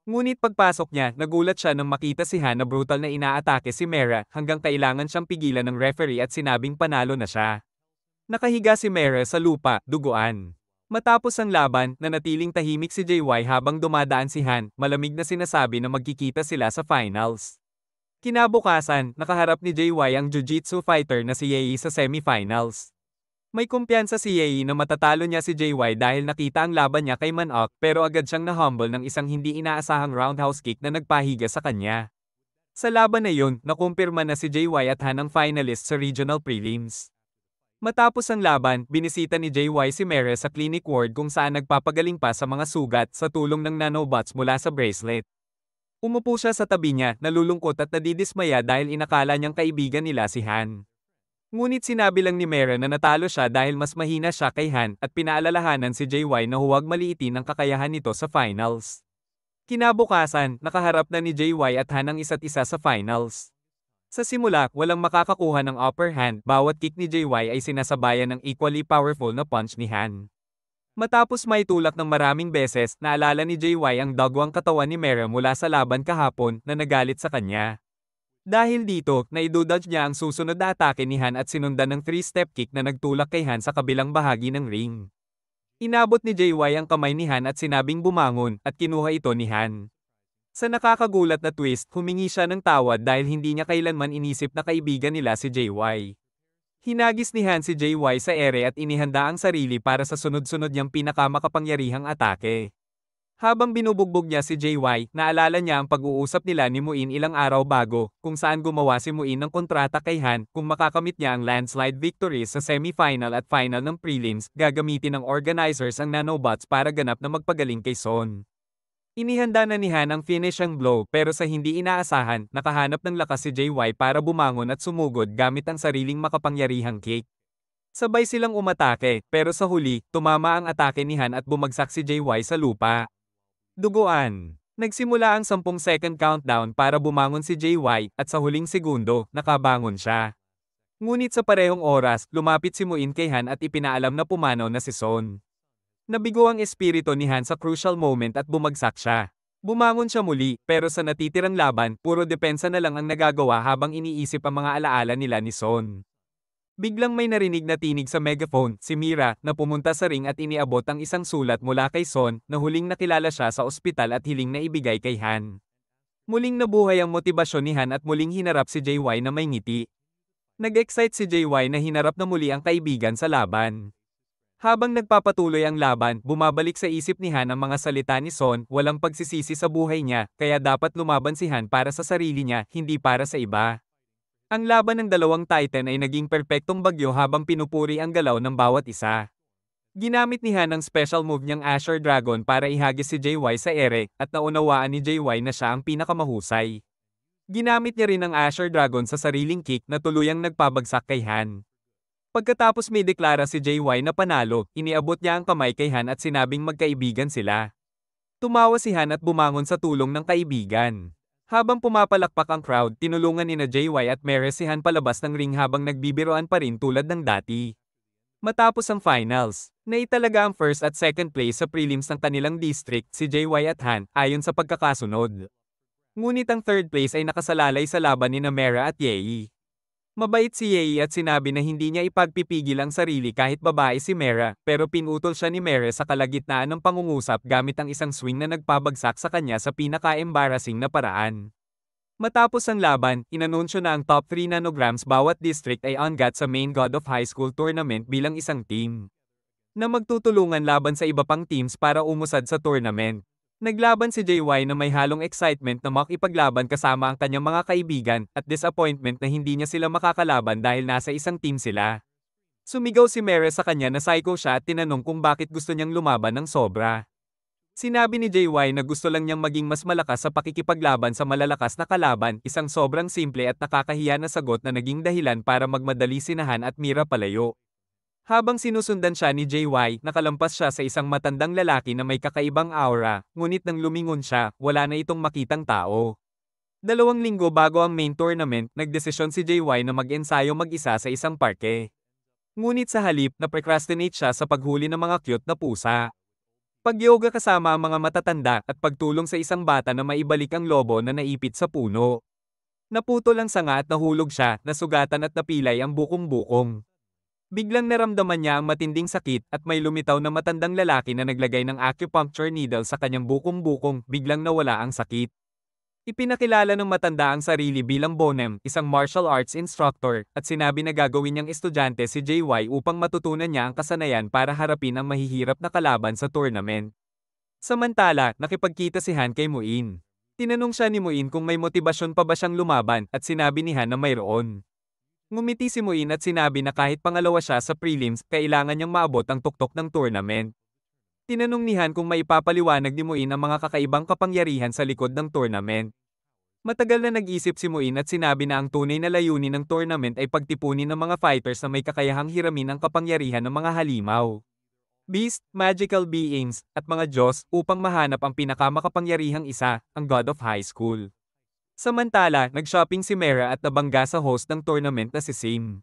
Ngunit pagpasok niya, nagulat siya nang makita si Han na brutal na inaatake si Mera hanggang kailangan siyang pigilan ng referee at sinabing panalo na siya. Nakahiga si Mera sa lupa, duguan. Matapos ang laban, nanatiling tahimik si JY habang dumadaan si Han, malamig na sinasabi na magkikita sila sa finals. Kinabukasan, nakaharap ni JY ang jiu-jitsu fighter na si Yei sa semifinals. May kumpiyansa si Yei na matatalo niya si JY dahil nakita ang laban niya kay Manok pero agad siyang na-humble ng isang hindi inaasahang roundhouse kick na nagpahiga sa kanya. Sa laban na yun, nakumpirma na si JY at Han ang finalist sa regional prelims. Matapos ang laban, binisita ni JY si Mera sa clinic ward kung saan nagpapagaling pa sa mga sugat sa tulong ng nanobots mula sa bracelet. Umupo siya sa tabi niya, nalulungkot at nadidismaya dahil inakala niyang kaibigan nila si Han. Ngunit sinabi lang ni Mera na natalo siya dahil mas mahina siya kay Han at pinaalalahanan si JY na huwag maliitin ang kakayahan nito sa finals. Kinabukasan, nakaharap na ni JY at Han ang isa't isa sa finals. Sa simula, walang makakakuha ng upper hand, bawat kick ni JY ay sinasabayan ng equally powerful na punch ni Han. Matapos may tulak ng maraming beses, naalala ni JY ang dagwang katawan ni Mera mula sa laban kahapon na nagalit sa kanya. Dahil dito, naidudodge niya ang susunod na atake ni Han at sinundan ng 3-step kick na nagtulak kay Han sa kabilang bahagi ng ring. Inabot ni JY ang kamay ni Han at sinabing bumangon at kinuha ito ni Han. Sa nakakagulat na twist, humingi siya ng tawad dahil hindi niya kailanman inisip na kaibigan nila si JY. Hinagis ni Han si JY sa ere at inihanda ang sarili para sa sunod-sunod niyang pinakamakapangyarihang atake. Habang binubugbog niya si JY, naalala niya ang pag-uusap nila ni Muin ilang araw bago, kung saan gumawa si Muin ng kontrata kay Han kung makakamit niya ang landslide victories sa semifinal at final ng prelims, gagamitin ng organizers ang nanobots para ganap na magpagaling kay Son. Inihanda na ni Han ang finishing blow pero sa hindi inaasahan, nakahanap ng lakas si JY para bumangon at sumugod gamit ang sariling makapangyarihang kick. Sabay silang umatake, pero sa huli, tumama ang atake ni Han at bumagsak si JY sa lupa. Duguan. Nagsimula ang 10-second countdown para bumangon si JY at sa huling segundo, nakabangon siya. Ngunit sa parehong oras, lumapit si Muin kay Han at ipinaalam na pumanaw na si Son. Nabigo ang espiritu ni Han sa crucial moment at bumagsak siya. Bumangon siya muli, pero sa natitirang laban, puro depensa na lang ang nagagawa habang iniisip ang mga alaala nila ni Son. Biglang may narinig na tinig sa megaphone, si Mira, na pumunta sa ring at iniabot ang isang sulat mula kay Son, na huling nakilala siya sa ospital at hiling na ibigay kay Han. Muling nabuhay ang motibasyon ni Han at muling hinarap si JY na may ngiti. Nag-excite si JY na hinarap na muli ang kaibigan sa laban. Habang nagpapatuloy ang laban, bumabalik sa isip ni Han ang mga salita ni Son, walang pagsisisi sa buhay niya, kaya dapat lumaban si Han para sa sarili niya, hindi para sa iba. Ang laban ng dalawang Titan ay naging perpektong bagyo habang pinupuri ang galaw ng bawat isa. Ginamit ni Han ang special move niyang Asher Dragon para ihagis si JY sa ere, at naunawaan ni JY na siya ang pinakamahusay. Ginamit niya rin ang Asher Dragon sa sariling kick na tuluyang nagpabagsak kay Han. Pagkatapos may deklara si JY na panalo, iniabot niya ang kamay kay Han at sinabing magkaibigan sila. Tumawa si Han at bumangon sa tulong ng kaibigan. Habang pumapalakpak ang crowd, tinulungan nina JY at Meres si Han palabas ng ring habang nagbibiroan pa rin tulad ng dati. Matapos ang finals, naitalaga ang first at second place sa prelims ng kanilang district si JY at Han, ayon sa pagkakasunod. Ngunit ang third place ay nakasalalay sa laban nina Mera at Yei. Mabait si Yei at sinabi na hindi niya ipagpipigil ang sarili kahit babae si Mera, pero pinutol siya ni Mera sa kalagitnaan ng pangungusap gamit ang isang swing na nagpabagsak sa kanya sa pinaka-embarrassing na paraan. Matapos ang laban, inanunsyo na ang top 3 nanograms bawat district ay ongat sa main God of High School tournament bilang isang team, na magtutulungan laban sa iba pang teams para umusad sa tournament. Naglaban si JY na may halong excitement na makipaglaban kasama ang kanyang mga kaibigan, at disappointment na hindi niya sila makakalaban dahil nasa isang team sila. Sumigaw si Mere sa kanya na psycho siya at tinanong kung bakit gusto niyang lumaban ng sobra. Sinabi ni JY na gusto lang niyang maging mas malakas sa pakikipaglaban sa malalakas na kalaban, isang sobrang simple at nakakahiya na sagot na naging dahilan para magmadali si Han at Mira palayo. Habang sinusundan siya ni JY, nakalampas siya sa isang matandang lalaki na may kakaibang aura, ngunit nang lumingon siya, wala na itong makitang tao. 2 linggo bago ang main tournament, nagdesisyon si JY na mag-ensayo mag-isa sa isang parke. Ngunit sa halip, na-procrastinate siya sa paghuli ng mga cute na pusa. Pag-yoga kasama ang mga matatanda at pagtulong sa isang bata na maibalik ang lobo na naipit sa puno. Naputol ang sanga at nahulog siya, nasugatan at napilay ang bukong-bukong. Biglang naramdaman niya ang matinding sakit at may lumitaw na matandang lalaki na naglagay ng acupuncture needle sa kanyang bukong-bukong, biglang nawala ang sakit. Ipinakilala ng matanda ang sarili bilang Bonem, isang martial arts instructor, at sinabi na gagawin niyang estudyante si JY upang matutunan niya ang kasanayan para harapin ang mahihirap na kalaban sa tournament. Samantala, nakipagkita si Han kay Muin. Tinanong siya ni Muin kung may motibasyon pa ba siyang lumaban at sinabi ni Han na mayroon. Ngumiti si Muin at sinabi na kahit pangalawa siya sa prelims, kailangan niyang maabot ang tuktok ng tournament. Tinanong ni Han kung maipapaliwanag ni Muin ang mga kakaibang kapangyarihan sa likod ng tournament. Matagal na nag-isip si Muin at sinabi na ang tunay na layunin ng tournament ay pagtipunin ng mga fighters na may kakayahang hiramin ang kapangyarihan ng mga halimaw, beast, magical beings, at mga Diyos upang mahanap ang pinakamakapangyarihang isa, ang God of High School. Samantala, nag-shopping si Mera at nabangga sa host ng tournament na si Sim.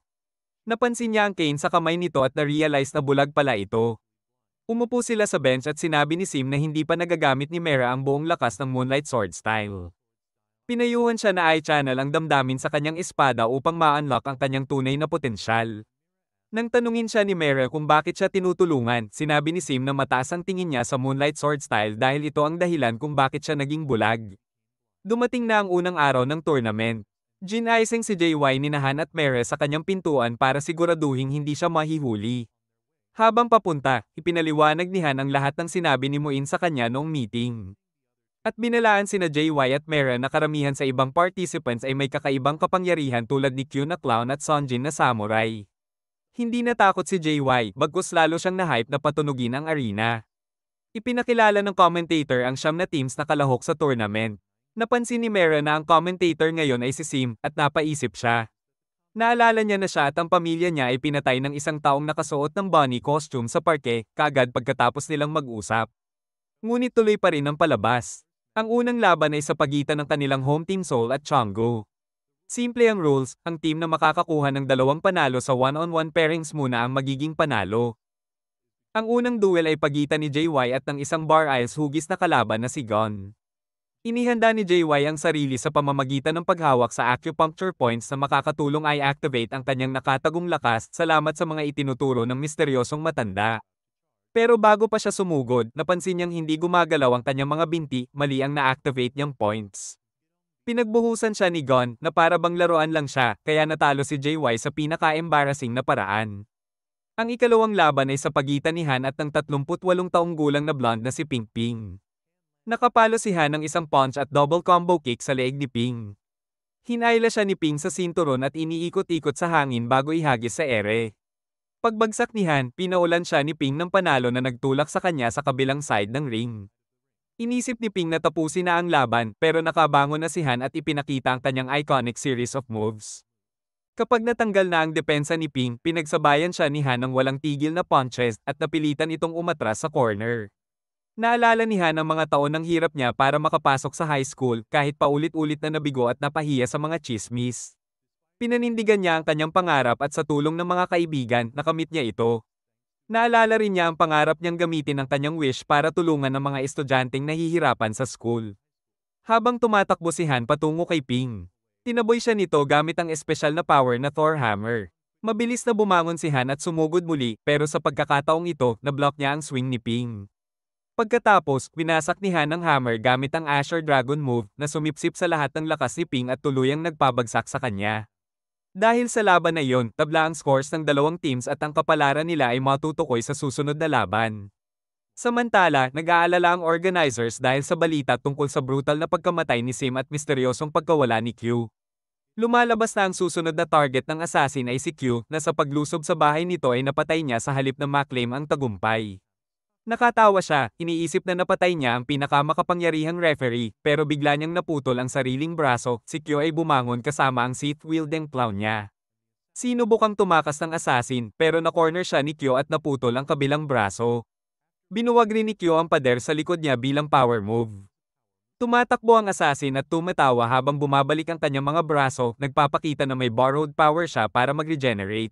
Napansin niya ang cane sa kamay nito at na-realize na bulag pala ito. Umupo sila sa bench at sinabi ni Sim na hindi pa nagagamit ni Mera ang buong lakas ng Moonlight Sword style. Pinayuhan siya na i-channel ang damdamin sa kanyang espada upang ma-unlock ang kanyang tunay na potensyal. Nang tanungin siya ni Mera kung bakit siya tinutulungan, sinabi ni Sim na mataas ang tingin niya sa Moonlight Sword style dahil ito ang dahilan kung bakit siya naging bulag. Dumating na ang unang araw ng tournament. Ginasing si JY ni Han at Mere sa kanyang pintuan para siguraduhin hindi siya mahihuli. Habang papunta, ipinaliwanag ni Han ang lahat ng sinabi ni Muin sa kanya noong meeting. At binalaan sina JY at Mera na karamihan sa ibang participants ay may kakaibang kapangyarihan tulad ni Q na clown at Sonjin na samurai. Hindi natakot si JY, bagkus lalo siyang na-hype na patunugin ang arena. Ipinakilala ng commentator ang siyam na teams na kalahok sa tournament. Napansin ni Mera na ang commentator ngayon ay si Sim at napaisip siya. Naalala niya na siya at ang pamilya niya ay pinatay ng isang taong nakasuot ng bunny costume sa parke, kaagad pagkatapos nilang mag-usap. Ngunit tuloy pa rin ang palabas. Ang unang laban ay sa pagitan ng kanilang home team Seoul at Changgu. Simple ang rules, ang team na makakakuha ng dalawang panalo sa one-on-one pairings muna ang magiging panalo. Ang unang duel ay pagitan ni JY at ng isang Bar Isles hugis na kalaban na si Gon. Inihanda ni JY ang sarili sa pamamagitan ng paghawak sa acupuncture points na makakatulong i-activate ang kanyang nakatagong lakas salamat sa mga itinuturo ng misteryosong matanda. Pero bago pa siya sumugod, napansin niyang hindi gumagalaw ang kanyang mga binti, mali ang na-activate niyang points. Pinagbuhusan siya ni Gon na para bang laruan lang siya, kaya natalo si JY sa pinaka-embarrassing na paraan. Ang ikalawang laban ay sa pagitan ni Han at ng 38 taong gulang na blonde na si Ping Ping. Nakapalo si Han ng isang punch at double combo kick sa leeg ni Ping. Hinayla siya ni Ping sa sinturon at iniikot-ikot sa hangin bago ihagis sa ere. Pagbagsak ni Han, pinaulan siya ni Ping ng panalo na nagtulak sa kanya sa kabilang side ng ring. Inisip ni Ping na tapusin na ang laban pero nakabangon na si Han at ipinakita ang kanyang iconic series of moves. Kapag natanggal na ang depensa ni Ping, pinagsabayan siya ni Han ng walang tigil na punches at napilitan itong umatras sa corner. Naalala ni Han ang mga taon ng hirap niya para makapasok sa high school kahit paulit-ulit na nabigo at napahiya sa mga chismis. Pinanindigan niya ang kanyang pangarap at sa tulong ng mga kaibigan, nakamit niya ito. Naalala rin niya ang pangarap niyang gamitin ang kanyang wish para tulungan ang mga estudyanteng nahihirapan sa school. Habang tumatakbo si Han patungo kay Ping, tinaboy siya nito gamit ang espesyal na power na Thor Hammer. Mabilis na bumangon si Han at sumugod muli pero sa pagkakataong ito, nablock niya ang swing ni Ping. Pagkatapos, winasak ni Han ang hammer gamit ang Asher Dragon move na sumipsip sa lahat ng lakas ni Ping at tuluyang nagpabagsak sa kanya. Dahil sa laban na iyon, tabla ang scores ng dalawang teams at ang kapalaran nila ay matutukoy sa susunod na laban. Samantala, nag-aalala ang organizers dahil sa balita tungkol sa brutal na pagkamatay ni Sim at misteryosong pagkawala ni Q. Lumalabas na ang susunod na target ng assassin ay si Q na sa paglusob sa bahay nito ay napatay niya sa halip na maklaim ang tagumpay. Nakatawa siya, iniisip na napatay niya ang pinakamakapangyarihang referee, pero bigla niyang naputol ang sariling braso, si Kyo ay bumangon kasama ang Sith-wielding clown niya. Sinubukang tumakas ng assassin, pero na-corner siya ni Kyo at naputol ang kabilang braso. Binuwag rin ni Kyo ang pader sa likod niya bilang power move. Tumatakbo ang assassin at tumatawa habang bumabalik ang kanyang mga braso, nagpapakita na may borrowed power siya para mag-regenerate.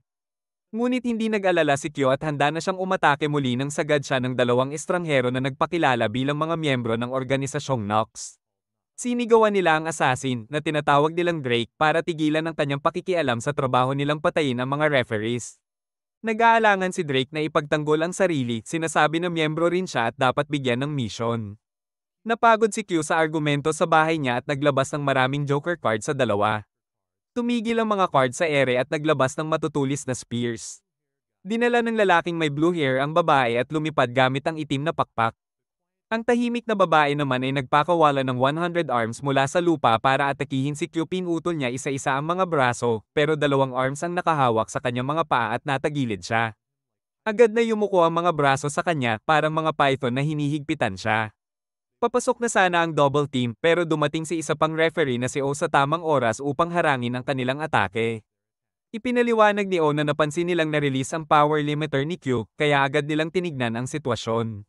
Ngunit hindi nag-alala si Kyo at handa na siyang umatake muli nang sagad siya ng dalawang estranghero na nagpakilala bilang mga miyembro ng organisasyong Nox. Sinigawan nila ang assassin na tinatawag nilang Drake para tigilan ang kanyang pakikialam sa trabaho nilang patayin ang mga referees. Nag-aalangan si Drake na ipagtanggol ang sarili, sinasabi na miyembro rin siya at dapat bigyan ng mission. Napagod si Q sa argumento sa bahay niya at naglabas ng maraming Joker card sa dalawa. Tumigil ang mga card sa ere at naglabas ng matutulis na spears. Dinala ng lalaking may blue hair ang babae at lumipad gamit ang itim na pakpak. Ang tahimik na babae naman ay nagpakawala ng 100 arms mula sa lupa para atakihin si Q. Pinutol niya isa-isa ang mga braso, pero dalawang arms ang nakahawak sa kanyang mga paa at natagilid siya. Agad na yumuko ang mga braso sa kanya, parang mga python na hinihigpitan siya. Papasok na sana ang double team pero dumating si isa pang referee na si O sa tamang oras upang harangin ang kanilang atake. Ipinaliwanag ni O na napansin nilang na-release ang power limiter ni Q, kaya agad nilang tinignan ang sitwasyon.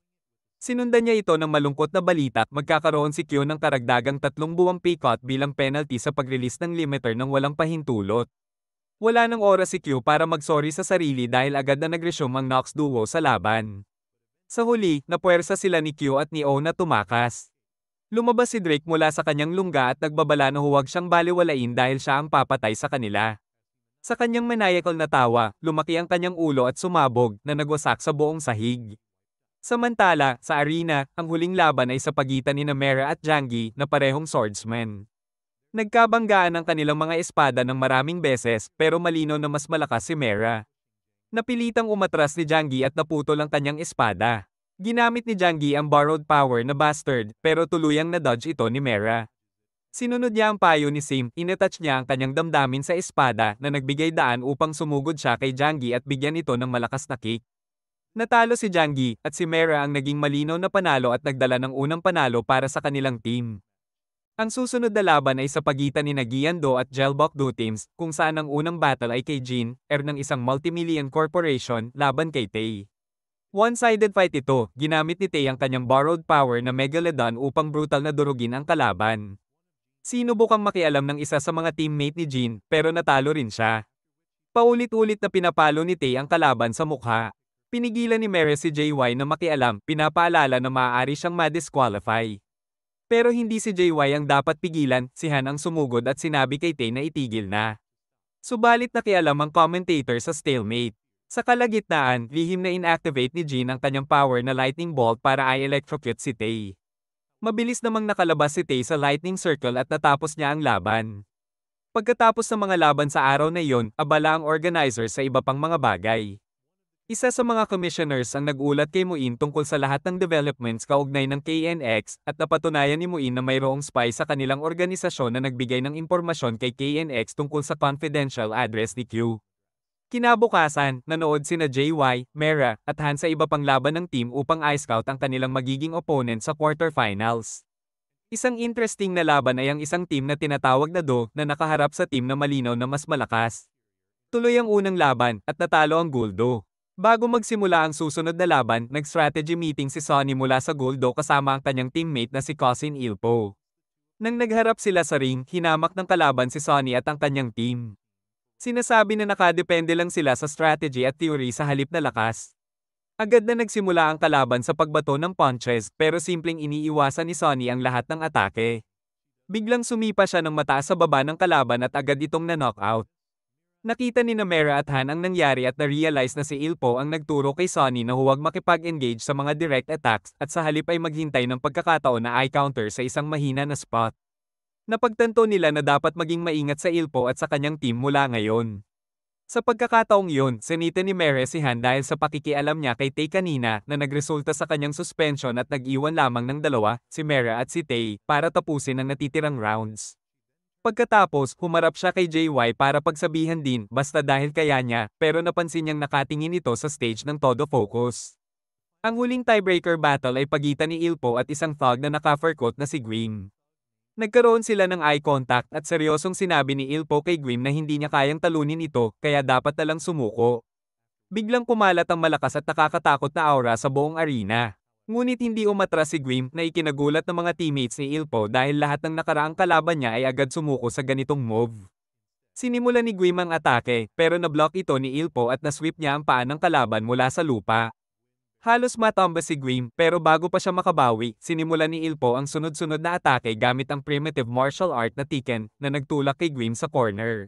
Sinundan niya ito ng malungkot na balita, magkakaroon si Q ng karagdagang 3 buwang pay cut bilang penalty sa pag-release ng limiter ng walang pahintulot. Wala nang oras si Q para magsorry sa sarili dahil agad na nag-resume ang Nox Duo sa laban. Sa huli, napuwersa sila ni Q at ni O na tumakas. Lumabas si Drake mula sa kanyang lungga at nagbabala na huwag siyang baliwalain dahil siya ang papatay sa kanila. Sa kanyang maniacal na tawa, lumaki ang kanyang ulo at sumabog na nagwasak sa buong sahig. Samantala, sa arena, ang huling laban ay sa pagitan ni Mera at Jangi na parehong swordsmen. Nagkabanggaan ang kanilang mga espada ng maraming beses pero malinaw na mas malakas si Mera. Napilitang umatras ni Jangi at naputol ang kanyang espada. Ginamit ni Jangi ang borrowed power na bastard pero tuluyang na-dodge ito ni Mera. Sinunod niya ang payo ni Sim, inatouch niya ang kanyang damdamin sa espada na nagbigay daan upang sumugod siya kay Jangi at bigyan ito ng malakas na kick. Natalo si Jangi at si Mera ang naging malinaw na panalo at nagdala ng unang panalo para sa kanilang team. Ang susunod na laban ay sa pagitan ni Gian Do at Gelbok Do teams kung saan ang unang battle ay kay Jin, ng isang multimillion corporation laban kay Tae. One-sided fight ito, ginamit ni Tae ang kanyang borrowed power na Megalodon upang brutal na durugin ang kalaban. Sinubukang makialam ng isa sa mga teammate ni Jin pero natalo rin siya. Paulit-ulit na pinapalo ni Tae ang kalaban sa mukha. Pinigilan ni Mere si JY na makialam, pinapaalala na maaari siyang ma-disqualify. Pero hindi si JY ang dapat pigilan, si Han ang sumugod at sinabi kay Tae na itigil na. Subalit nakialam ang commentator sa stalemate. Sa kalagitnaan, lihim na inactivate ni Jin ang kanyang power na lightning bolt para i-electrocute si Tae. Mabilis namang nakalabas si Tae sa lightning circle at natapos niya ang laban. Pagkatapos ng mga laban sa araw na iyon, abala ang organizer sa iba pang mga bagay. Isa sa mga commissioners ang nag-ulat kay Muin tungkol sa lahat ng developments kaugnay ng KNX at napatunayan ni Muin na mayroong spy sa kanilang organisasyon na nagbigay ng impormasyon kay KNX tungkol sa confidential address ni Q. Kinabukasan, nanood sina JY, Mera, at Han sa iba pang laban ng team upang i-scout ang kanilang magiging opponent sa quarterfinals. Isang interesting na laban ay ang isang team na tinatawag na Do na nakaharap sa team na malinaw na mas malakas. Tuloy ang unang laban at natalo ang Guldo. Bago magsimula ang susunod na laban, nag-strategy meeting si Sonny mula sa Guldo kasama ang kanyang teammate na si Cousin Ilpo. Nang nagharap sila sa ring, hinamak ng kalaban si Sonny at ang kanyang team. Sinasabi na nakadepende lang sila sa strategy at theory sa halip na lakas. Agad na nagsimula ang kalaban sa pagbato ng punches pero simpleng iniiwasan ni Sonny ang lahat ng atake. Biglang sumipa siya ng mataas sa baba ng kalaban at agad itong na-knockout. Nakita ni Mera at Han ang nangyari at na-realize na si Ilpo ang nagturo kay Sonny na huwag makipag-engage sa mga direct attacks at sa halip ay maghintay ng pagkakataon na i-counter sa isang mahina na spot. Napagtanto nila na dapat maging maingat sa Ilpo at sa kanyang team mula ngayon. Sa pagkakataong yun, sinita ni Mere si Han dahil sa pakikialam niya kay Tae kanina na nagresulta sa kanyang suspension at nag-iwan lamang ng dalawa, si Mera at si Tae, para tapusin ang natitirang rounds. Pagkatapos, humarap siya kay JY para pagsabihan din basta dahil kaya niya, pero napansin niyang nakatingin ito sa stage ng todo focus. Ang huling tiebreaker battle ay pagitan ni Ilpo at isang thug na naka-fur coat na si Grim. Nagkaroon sila ng eye contact at seryosong sinabi ni Ilpo kay Grim na hindi niya kayang talunin ito, kaya dapat na lang sumuko. Biglang kumalat ang malakas at nakakatakot na aura sa buong arena. Ngunit hindi umatras si Grim na ikinagulat ng mga teammates ni Ilpo dahil lahat ng nakaraang kalaban niya ay agad sumuko sa ganitong move. Sinimulan ni Grim ang atake, pero na-block ito ni Ilpo at na-sweep niya ang paa ng kalaban mula sa lupa. Halos matamba si Grim pero bago pa siya makabawi, sinimulan ni Ilpo ang sunod-sunod na atake gamit ang primitive martial art na Tekken na nagtulak kay Grim sa corner.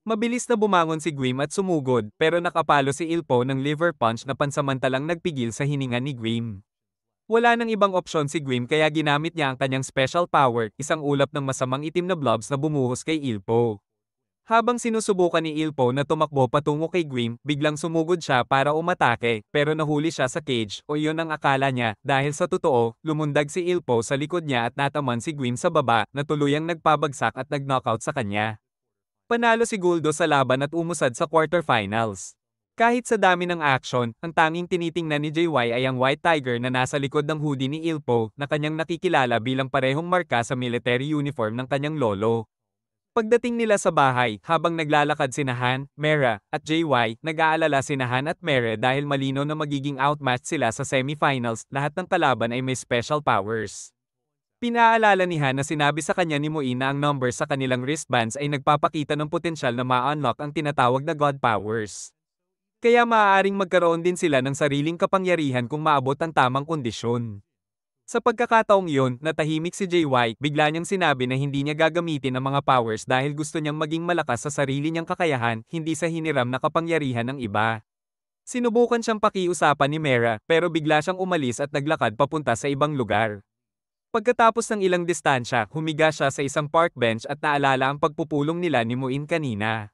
Mabilis na bumangon si Grim at sumugod pero nakapalo si Ilpo ng liver punch na pansamantalang nagpigil sa hininga ni Grim. Wala nang ibang opsyon si Grim kaya ginamit niya ang kanyang special power, isang ulap ng masamang itim na blobs na bumuhos kay Ilpo. Habang sinusubukan ni Ilpo na tumakbo patungo kay Grim, biglang sumugod siya para umatake, pero nahuli siya sa cage o iyon ang akala niya, dahil sa totoo, lumundag si Ilpo sa likod niya at nataman si Grim sa baba na tuluyang nagpabagsak at nag-knockout sa kanya. Panalo si Guldo sa laban at umusad sa quarterfinals. Kahit sa dami ng action, ang tanging tinitingnan ni JY ay ang White Tiger na nasa likod ng hoodie ni Ilpo na kanyang nakikilala bilang parehong marka sa military uniform ng kanyang lolo. Pagdating nila sa bahay, habang naglalakad sina Han, Mera, at JY, nag-aalala sina Han at Mere dahil malinaw na magiging outmatched sila sa semifinals, lahat ng kalaban ay may special powers. Pinaalala ni Han na sinabi sa kanya ni Muin na ang numbers sa kanilang wristbands ay nagpapakita ng potensyal na ma-unlock ang tinatawag na God powers. Kaya maaaring magkaroon din sila ng sariling kapangyarihan kung maabot ang tamang kondisyon. Sa pagkakataong iyon, natahimik si JY, bigla niyang sinabi na hindi niya gagamitin ang mga powers dahil gusto niyang maging malakas sa sarili niyang kakayahan, hindi sa hiniram na kapangyarihan ng iba. Sinubukan siyang pakiusapan ni Mera pero bigla siyang umalis at naglakad papunta sa ibang lugar. Pagkatapos ng ilang distansya, humiga siya sa isang park bench at naalala ang pagpupulong nila ni Muin kanina.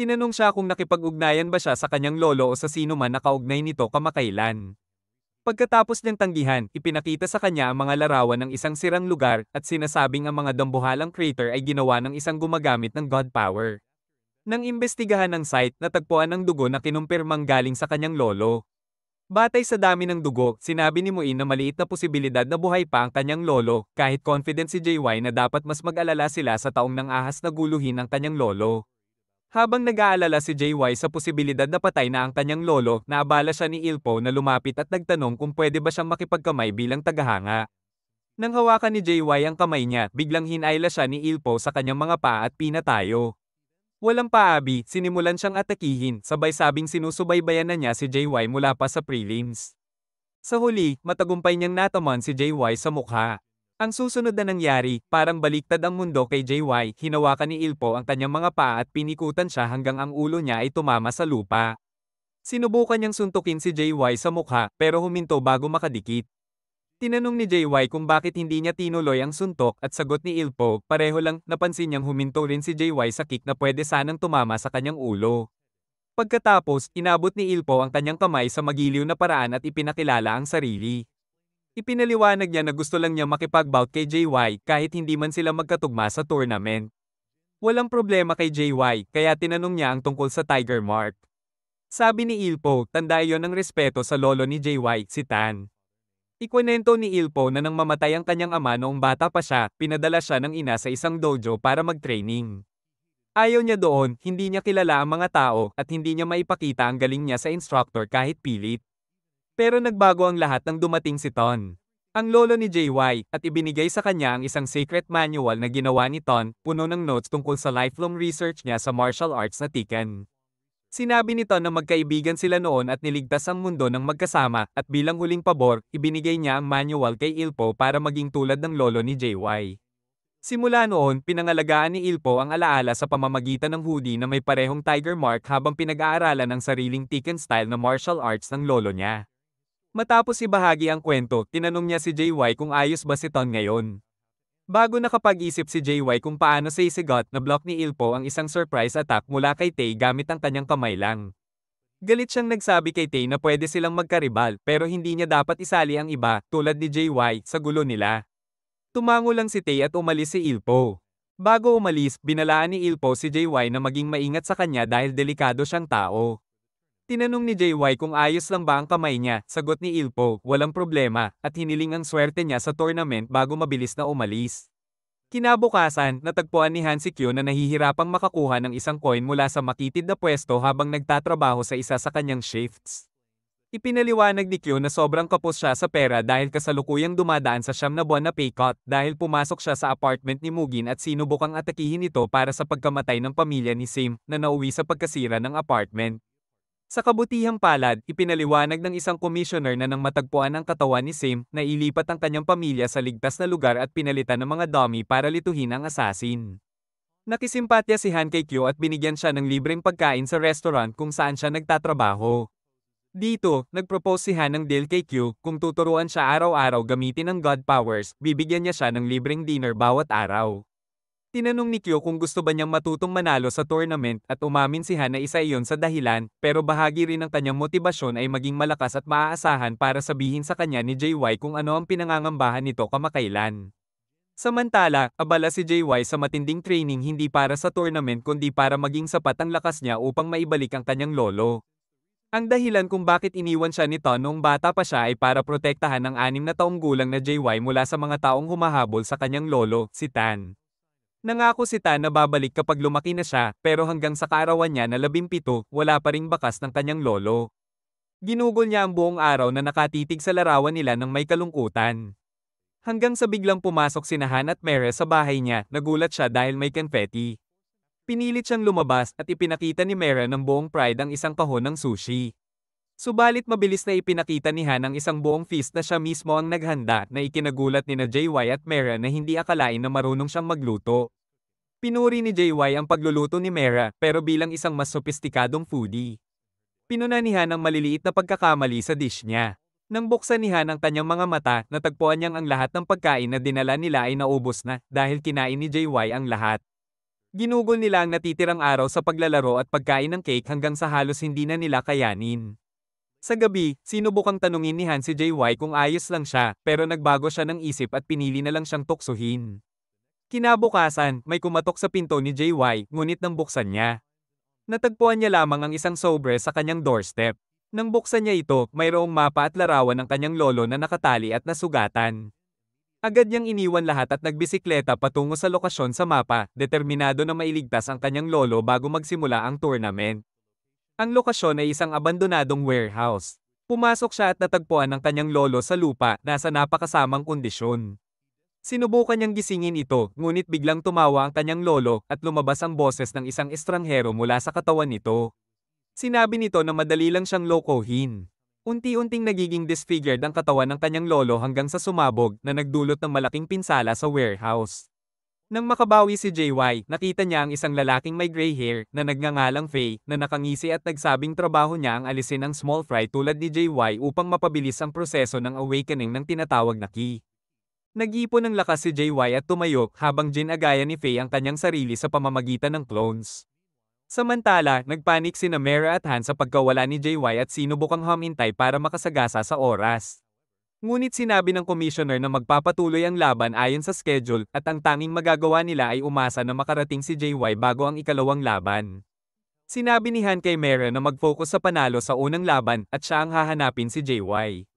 Tinanong siya kung nakipag-ugnayan ba siya sa kanyang lolo o sa sino man nakaugnay nito kamakailan. Pagkatapos niyang tanggihan, ipinakita sa kanya ang mga larawan ng isang sirang lugar at sinasabing ang mga dambuhalang crater ay ginawa ng isang gumagamit ng god power. Nang imbestigahan ng site, natagpuan ng dugo na kinumpirmang galing sa kanyang lolo. Batay sa dami ng dugo, sinabi ni Muin na maliit na posibilidad na buhay pa ang kanyang lolo, kahit confident si JY na dapat mas mag-alala sila sa taong nang ahas na guluhin ang kanyang lolo. Habang nag-aalala si JY sa posibilidad na patay na ang kanyang lolo, naabala siya ni Ilpo na lumapit at nagtanong kung pwede ba siyang makipagkamay bilang tagahanga. Nang hawakan ni JY ang kamay niya, biglang hinayla siya ni Ilpo sa kanyang mga paa at pinatayo. Walang paabi, sinimulan siyang atakihin, sabay sabing sinusubaybayan na niya si JY mula pa sa prelims. Sa huli, matagumpay niyang nataman si JY sa mukha. Ang susunod na nangyari, parang baliktad ang mundo kay JY, hinawakan ni Ilpo ang kanyang mga paa at pinikutan siya hanggang ang ulo niya ay tumama sa lupa. Sinubukan niyang suntukin si JY sa mukha, pero huminto bago makadikit. Tinanong ni JY kung bakit hindi niya tinuloy ang suntok at sagot ni Ilpo, pareho lang, napansin niyang huminto rin si JY sa kick na pwede sanang tumama sa kanyang ulo. Pagkatapos, inabot ni Ilpo ang kanyang kamay sa magiliw na paraan at ipinakilala ang sarili. Ipinaliwanag niya na gusto lang niya makipag-bout kay JY kahit hindi man sila magkatugma sa tournament. Walang problema kay JY, kaya tinanong niya ang tungkol sa Tiger Mark. Sabi ni Ilpo, tanda iyon ng respeto sa lolo ni JY, si Tan. Ikwento ni Ilpo na nang mamatay ang kanyang ama noong bata pa siya, pinadala siya ng ina sa isang dojo para mag-training. Ayaw niya doon, hindi niya kilala ang mga tao, at hindi niya maipakita ang galing niya sa instructor kahit pilit. Pero nagbago ang lahat nang dumating si Ton, ang lolo ni JY, at ibinigay sa kanya ang isang secret manual na ginawa ni Ton, puno ng notes tungkol sa lifelong research niya sa martial arts na Tekken. Sinabi nito na magkaibigan sila noon at niligtas ang mundo ng magkasama, at bilang huling pabor, ibinigay niya ang manual kay Ilpo para maging tulad ng lolo ni JY. Simula noon, pinangalagaan ni Ilpo ang alaala sa pamamagitan ng hoodie na may parehong tiger mark habang pinag-aaralan ang sariling Tekken style na martial arts ng lolo niya. Matapos ibahagi ang kwento, tinanong niya si JY kung ayos ba si Ton ngayon. Bago nakapag-isip si JY kung paano sisigot na block ni Ilpo ang isang surprise attack mula kay Tay gamit ang kanyang kamay lang. Galit siyang nagsabi kay Tay na pwede silang magkaribal pero hindi niya dapat isali ang iba, tulad ni JY, sa gulo nila. Tumango lang si Tay at umalis si Ilpo. Bago umalis, binalaan ni Ilpo si JY na maging maingat sa kanya dahil delikado siyang tao. Tinanong ni JY kung ayos lang ba ang kamay niya, sagot ni Ilpo, walang problema, at hiniling ang swerte niya sa tournament bago mabilis na umalis. Kinabukasan, natagpuan ni Hansi Kyo na nahihirapang makakuha ng isang coin mula sa makitid na pwesto habang nagtatrabaho sa isa sa kanyang shifts. Ipinaliwanag ni Kyo na sobrang kapos siya sa pera dahil kasalukuyang dumadaan sa 9 na buwan na pay cut dahil pumasok siya sa apartment ni Mugin at sinubukang atakihin ito para sa pagkamatay ng pamilya ni Sim na nauwi sa pagkasira ng apartment. Sa kabutihang palad, ipinaliwanag ng isang commissioner na nang matagpuan ang katawan ni Sim, na ilipat ang kanyang pamilya sa ligtas na lugar at pinalitan ng mga dummy para lituhin ang assassin. Nakisimpatya si Han kay Kyo at binigyan siya ng libreng pagkain sa restaurant kung saan siya nagtatrabaho. Dito, nagpropose si Han ng deal kay Kyo, kung tuturuan siya araw-araw gamitin ang god powers, bibigyan niya siya ng libreng dinner bawat araw. Tinanong ni Kyo kung gusto ba niyang matutong manalo sa tournament at umamin si Han na isa iyon sa dahilan, pero bahagi rin ng kanyang motibasyon ay maging malakas at maaasahan para sabihin sa kanya ni JY kung ano ang pinangangambahan nito kamakailan. Samantala, abala si JY sa matinding training hindi para sa tournament kundi para maging sapat ang lakas niya upang maibalik ang kanyang lolo. Ang dahilan kung bakit iniwan siya nito noong bata pa siya ay para protektahan ang 6 na taong gulang na JY mula sa mga taong humahabol sa kanyang lolo, si Tan. Nangako si Tan na babalik kapag lumaki na siya, pero hanggang sa kaarawan niya na 17, wala pa ring bakas ng kanyang lolo. Ginugol niya ang buong araw na nakatitig sa larawan nila ng may kalungkutan. Hanggang sa biglang pumasok si Han at Mere sa bahay niya, nagulat siya dahil may confetti. Pinilit siyang lumabas at ipinakita ni Mere ng buong pride ang isang kahon ng sushi. Subalit mabilis na ipinakita ni Han ang isang buong feast na siya mismo ang naghanda na ikinagulat ni na JY at Mere na hindi akalain na marunong siyang magluto. Pinuri ni JY ang pagluluto ni Mera pero bilang isang mas sopistikadong foodie. Pinunanihan ng maliliit na pagkakamali sa dish niya. Nang buksan ni Han ang kanyang mga mata, natagpuan niyang ang lahat ng pagkain na dinala nila ay naubos na dahil kinain ni JY ang lahat. Ginugol nila ang natitirang araw sa paglalaro at pagkain ng cake hanggang sa halos hindi na nila kayanin. Sa gabi, sinubukang tanungin ni Han si JY kung ayos lang siya, pero nagbago siya ng isip at pinili na lang siyang tuksuhin. Kinabukasan, may kumatok sa pinto ni JY, ngunit nang buksan niya, natagpuan niya lamang ang isang sobre sa kanyang doorstep. Nang buksan niya ito, mayroong mapa at larawan ng kanyang lolo na nakatali at nasugatan. Agad niyang iniwan lahat at nagbisikleta patungo sa lokasyon sa mapa, determinado na mailigtas ang kanyang lolo bago magsimula ang tournament. Ang lokasyon ay isang abandonadong warehouse. Pumasok siya at natagpuan ang kanyang lolo sa lupa, nasa napakasamang kondisyon. Sinubukan niyang gisingin ito, ngunit biglang tumawa ang kanyang lolo at lumabas ang boses ng isang estranghero mula sa katawan nito. Sinabi nito na madali lang siyang lokohin. Unti-unting nagiging disfigured ang katawan ng kanyang lolo hanggang sa sumabog na nagdulot ng malaking pinsala sa warehouse. Nang makabawi si JY, nakita niya ang isang lalaking may gray hair na nagngangalang Faye na nakangisi at nagsabing trabaho niya ang alisin ang small fry tulad ni JY upang mapabilis ang proseso ng awakening ng tinatawag na key. Nag-ipon ng lakas si JY at tumayo habang ginagaya ni Faye ang kanyang sarili sa pamamagitan ng clones. Samantala, nagpanik sina Mera at Han sa pagkawala ni JY at sinubukang humintay para makasagasa sa oras. Ngunit sinabi ng commissioner na magpapatuloy ang laban ayon sa schedule at ang tanging magagawa nila ay umasa na makarating si JY bago ang ikalawang laban. Sinabi ni Han kay Mera na mag-focus sa panalo sa unang laban at siya ang hahanapin si JY.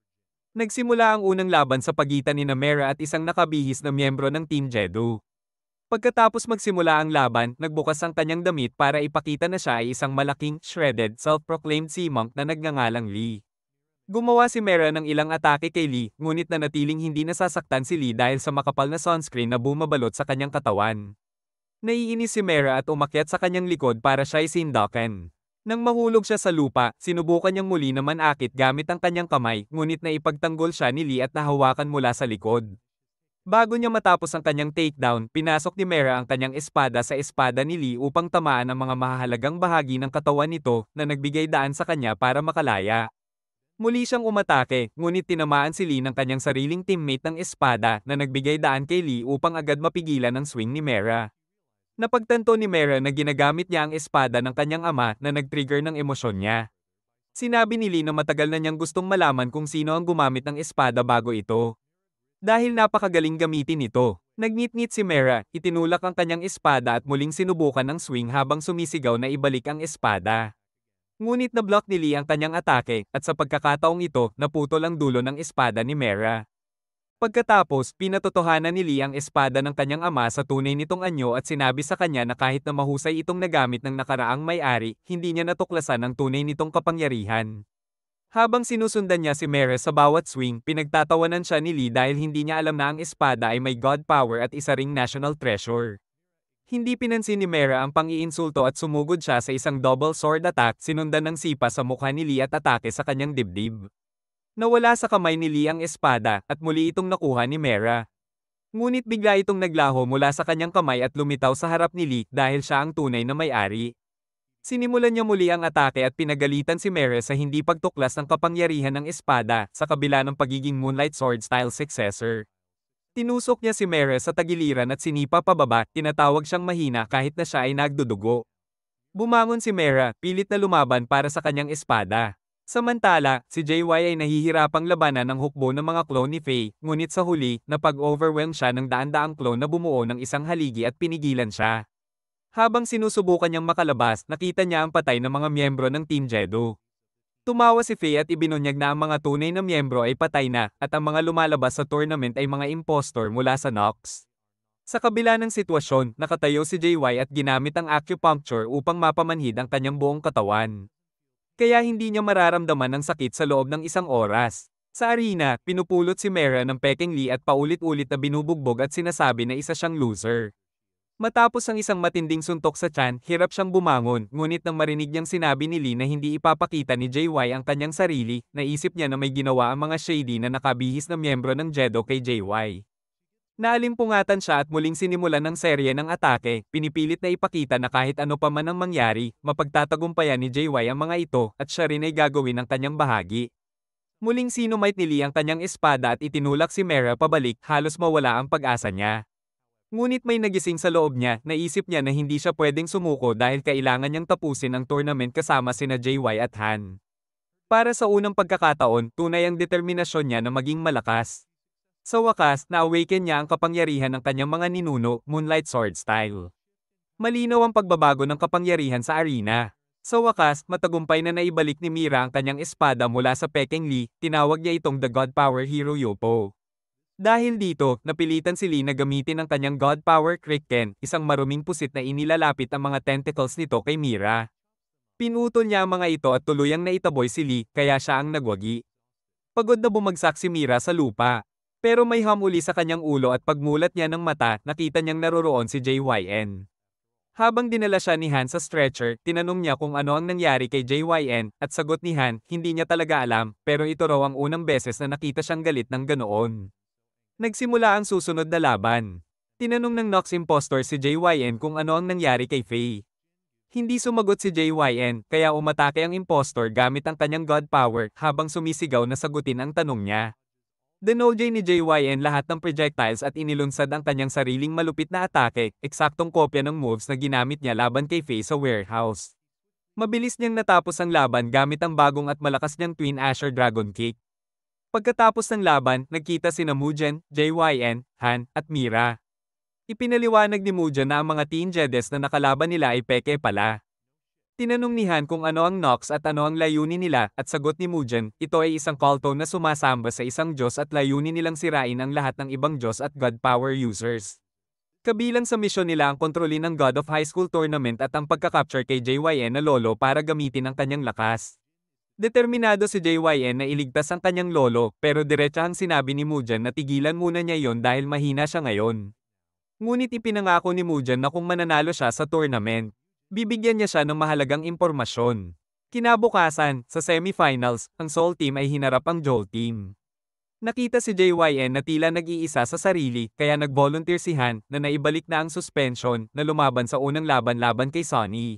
Nagsimula ang unang laban sa pagitan ni Mera at isang nakabihis na miyembro ng Team Jedu. Pagkatapos magsimula ang laban, nagbukas ang kanyang damit para ipakita na siya ay isang malaking, shredded, self-proclaimed sea monk na nagngangalang Lee. Gumawa si Mera ng ilang atake kay Lee, ngunit nanatiling hindi nasasaktan si Lee dahil sa makapal na sunscreen na bumabalot sa kanyang katawan. Naiinis si Mera at umakyat sa kanyang likod para siya isindakan. Nang mahulog siya sa lupa, sinubukan niyang muli na manakit gamit ang kanyang kamay, ngunit naipagtanggol siya ni Lee at nahawakan mula sa likod. Bago niya matapos ang kanyang takedown, pinasok ni Mera ang kanyang espada sa espada ni Lee upang tamaan ang mga mahahalagang bahagi ng katawan nito na nagbigay daan sa kanya para makalaya. Muli siyang umatake, ngunit tinamaan si Lee ng kanyang sariling teammate ng espada na nagbigay daan kay Lee upang agad mapigilan ang swing ni Mera. Napagtanto ni Mera na ginagamit niya ang espada ng kanyang ama na nag-trigger ng emosyon niya. Sinabi ni Lee na matagal na niyang gustong malaman kung sino ang gumamit ng espada bago ito. Dahil napakagaling gamitin ito, nagngit-ngit si Mera, itinulak ang kanyang espada at muling sinubukan ng swing habang sumisigaw na ibalik ang espada. Ngunit na-block ni Lee ang kanyang atake, at sa pagkakataong ito, naputol ang dulo ng espada ni Mera. Pagkatapos, pinatotohanan ni Lee ang espada ng kanyang ama sa tunay nitong anyo at sinabi sa kanya na kahit na mahusay itong nagamit ng nakaraang may-ari, hindi niya natuklasan ang tunay nitong kapangyarihan. Habang sinusundan niya si Mera sa bawat swing, pinagtatawanan siya ni Lee dahil hindi niya alam na ang espada ay may god power at isa ring national treasure. Hindi pinansin ni Mera ang pang-iinsulto at sumugod siya sa isang double sword attack, sinundan ng sipa sa mukha ni Lee at atake sa kanyang dibdib. Nawala sa kamay ni Lee ang espada at muli itong nakuha ni Mera. Ngunit bigla itong naglaho mula sa kanyang kamay at lumitaw sa harap ni Lee dahil siya ang tunay na may-ari. Sinimulan niya muli ang atake at pinagalitan si Mera sa hindi pagtuklas ng kapangyarihan ng espada sa kabila ng pagiging Moonlight Sword style successor. Tinusok niya si Mera sa tagiliran at sinipa pababa, tinatawag siyang mahina kahit na siya ay nagdudugo. Bumangon si Mera, pilit na lumaban para sa kanyang espada. Samantala, si JY ay nahihirapang labanan ng hukbo ng mga clone ni Faye, ngunit sa huli, napag-overwhelm siya ng daan-daang clone na bumuo ng isang haligi at pinigilan siya. Habang sinusubukan niyang makalabas, nakita niya ang patay na mga miyembro ng Team Jedu. Tumawa si Faye at ibinunyag na ang mga tunay na miyembro ay patay na, at ang mga lumalabas sa tournament ay mga impostor mula sa Nox. Sa kabila ng sitwasyon, nakatayo si JY at ginamit ang acupuncture upang mapamanhid ang kanyang buong katawan. Kaya hindi niya mararamdaman ang sakit sa loob ng isang oras. Sa arena, pinupulot si Mera ng Peking Lee at paulit-ulit na binubugbog at sinasabi na isa siyang loser. Matapos ang isang matinding suntok sa tiyan, hirap siyang bumangon, ngunit nang marinig niyang sinabi ni Lee na hindi ipapakita ni JY ang kanyang sarili, naisip niya na may ginawa ang mga shady na nakabihis na miyembro ng Jedo kay JY. Naalimpungatan siya at muling sinimulan ng serye ng atake, pinipilit na ipakita na kahit ano pa man ang mangyari, mapagtatagumpayan ni JY ang mga ito at siya rin ay gagawin ang kanyang bahagi. Muling sinumite ni Lee ang kanyang espada at itinulak si Mera pabalik, halos mawala ang pag-asa niya. Ngunit may nagising sa loob niya, naisip niya na hindi siya pwedeng sumuko dahil kailangan niyang tapusin ang tournament kasama sina JY at Han. Para sa unang pagkakataon, tunay ang determinasyon niya na maging malakas. Sa wakas, na-awaken niya ang kapangyarihan ng kanyang mga ninuno, Moonlight Sword Style. Malinaw ang pagbabago ng kapangyarihan sa arena. Sa wakas, matagumpay na naibalik ni Mira ang kanyang espada mula sa Peking Lee, tinawag niya itong The God Power Hero Yopo. Dahil dito, napilitan si Lee na gamitin ang kanyang God Power Krikken, isang maruming pusit na inilalapit ang mga tentacles nito kay Mira. Pinutol niya ang mga ito at tuluyang naitaboy si Lee, kaya siya ang nagwagi. Pagod na bumagsak si Mira sa lupa. Pero may hamuli sa kanyang ulo at pagmulat niya ng mata, nakita niyang naroroon si JYN. Habang dinala siya ni Han sa stretcher, tinanong niya kung ano ang nangyari kay JYN, at sagot ni Han, hindi niya talaga alam, pero ito raw ang unang beses na nakita siyang galit ng ganoon. Nagsimula ang susunod na laban. Tinanong ng Nox Impostor si JYN kung ano ang nangyari kay Faye. Hindi sumagot si JYN, kaya umatake ang impostor gamit ang kanyang God Power habang sumisigaw na sagutin ang tanong niya. Dinolje ni JYN lahat ng projectiles at inilunsad ang kanyang sariling malupit na atake, eksaktong kopya ng moves na ginamit niya laban kay Faye sa warehouse. Mabilis niyang natapos ang laban gamit ang bagong at malakas niyang Twin Asher Dragon Kick. Pagkatapos ng laban, nagkita sina Mugen, JYN, Han, at Mira. Ipinaliwanag ni Mugen na ang mga Teen Jedes na nakalaban nila ay peke pala. Tinanong ni Han kung ano ang Nox at ano ang layunin nila, at sagot ni Mugen, ito ay isang culto na sumasamba sa isang Diyos at layunin nilang sirain ang lahat ng ibang Diyos at God Power users. Kabilang sa misyon nila ang kontrolin ng God of High School Tournament at ang pagkakapture kay JYN na lolo para gamitin ang kanyang lakas. Determinado si JYN na iligtas ang kanyang lolo, pero diretsahang sinabi ni Mugen na tigilan muna niya yon dahil mahina siya ngayon. Ngunit ipinangako ni Mugen na kung mananalo siya sa tournament, bibigyan niya siya ng mahalagang impormasyon. Kinabukasan, sa semifinals, ang Soul Team ay hinarap ang Joel Team. Nakita si JYN na tila nag-iisa sa sarili, kaya nag-volunteer si Han na naibalik na ang suspension na lumaban sa unang laban-laban kay Sonny.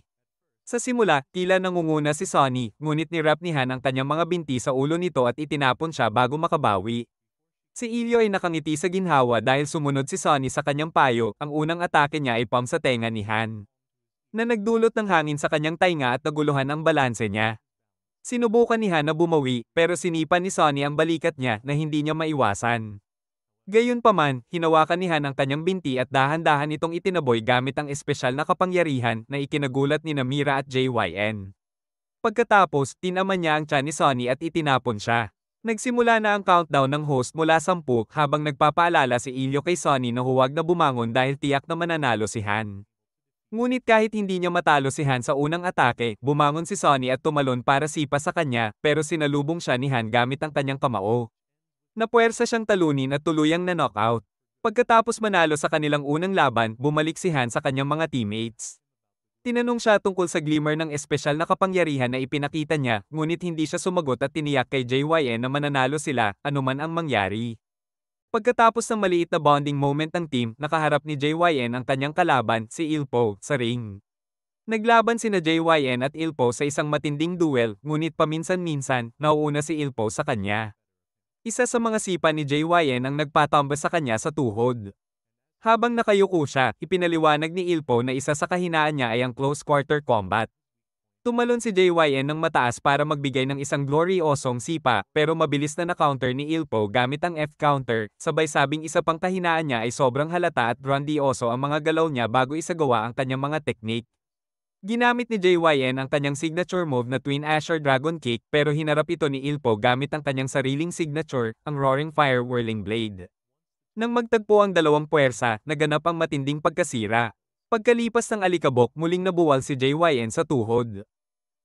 Sa simula, tila nangunguna si Sonny, ngunit nirap ni Han ang kanyang mga binti sa ulo nito at itinapon siya bago makabawi. Si Ilyo ay nakangiti sa ginhawa dahil sumunod si Sonny sa kanyang payo, ang unang atake niya ay palm sa tenga ni Han, na nagdulot ng hangin sa kanyang tainga at naguluhan ang balanse niya. Sinubukan ni Han na bumawi, pero sinipan ni Sonny ang balikat niya na hindi niya maiwasan. Gayunpaman, hinawakan ni Han ang kanyang binti at dahan-dahan itong itinaboy gamit ang espesyal na kapangyarihan na ikinagulat ni Mira at JYN. Pagkatapos, tinaman niya ang tiyan ni Sonny at itinapon siya. Nagsimula na ang countdown ng host mula 10 habang nagpapaalala si Ilyo kay Sonny na huwag na bumangon dahil tiyak na mananalo si Han. Ngunit kahit hindi niya matalo si Han sa unang atake, bumangon si Sonny at tumalon para sipa sa kanya, pero sinalubong siya ni Han gamit ang kanyang kamao. Napuwersa siyang talunin at tuluyang na-knockout. Pagkatapos manalo sa kanilang unang laban, bumalik si Han sa kanyang mga teammates. Tinanong siya tungkol sa glimmer ng espesyal na kapangyarihan na ipinakita niya, ngunit hindi siya sumagot at tiniyak kay JYN na mananalo sila, anuman ang mangyari. Pagkatapos ng maliit na bonding moment ng team, nakaharap ni JYN ang kanyang kalaban, si Ilpo, sa ring. Naglaban sina JYN at Ilpo sa isang matinding duel, ngunit paminsan-minsan, nauuna si Ilpo sa kanya. Isa sa mga sipa ni JYN ang nagpatamba sa kanya sa tuhod. Habang nakayuko siya, ipinaliwanag ni Ilpo na isa sa kahinaan niya ay ang close quarter combat. Tumalon si JYN ng mataas para magbigay ng isang gloriosong sipa, pero mabilis na na-counter ni Ilpo gamit ang F-counter, sabay sabing isa pang kahinaan niya ay sobrang halata at grandioso ang mga galaw niya bago isagawa ang kanyang mga teknik. Ginamit ni JYN ang kanyang signature move na Twin Asher Dragon Kick, pero hinarap ito ni Ilpo gamit ang kanyang sariling signature, ang Roaring Fire Whirling Blade. Nang magtagpo ang dalawang puwersa, naganap ang matinding pagkasira. Pagkalipas ng alikabok, muling nabuwal si JYN sa tuhod.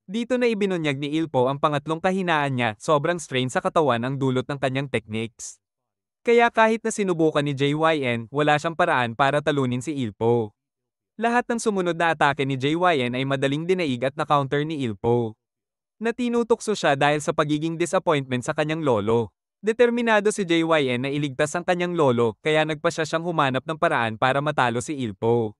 Dito na ibinunyag ni Ilpo ang pangatlong kahinaan niya, sobrang strain sa katawan ang dulot ng kanyang techniques. Kaya kahit na sinubukan ni JYN, wala siyang paraan para talunin si Ilpo. Lahat ng sumunod na atake ni JYN ay madaling dinaig at na-counter ni Ilpo. Natinutukso siya dahil sa pagiging disappointment sa kanyang lolo. Determinado si JYN na iligtas ang kanyang lolo, kaya nagpa siya siyang humanap ng paraan para matalo si Ilpo.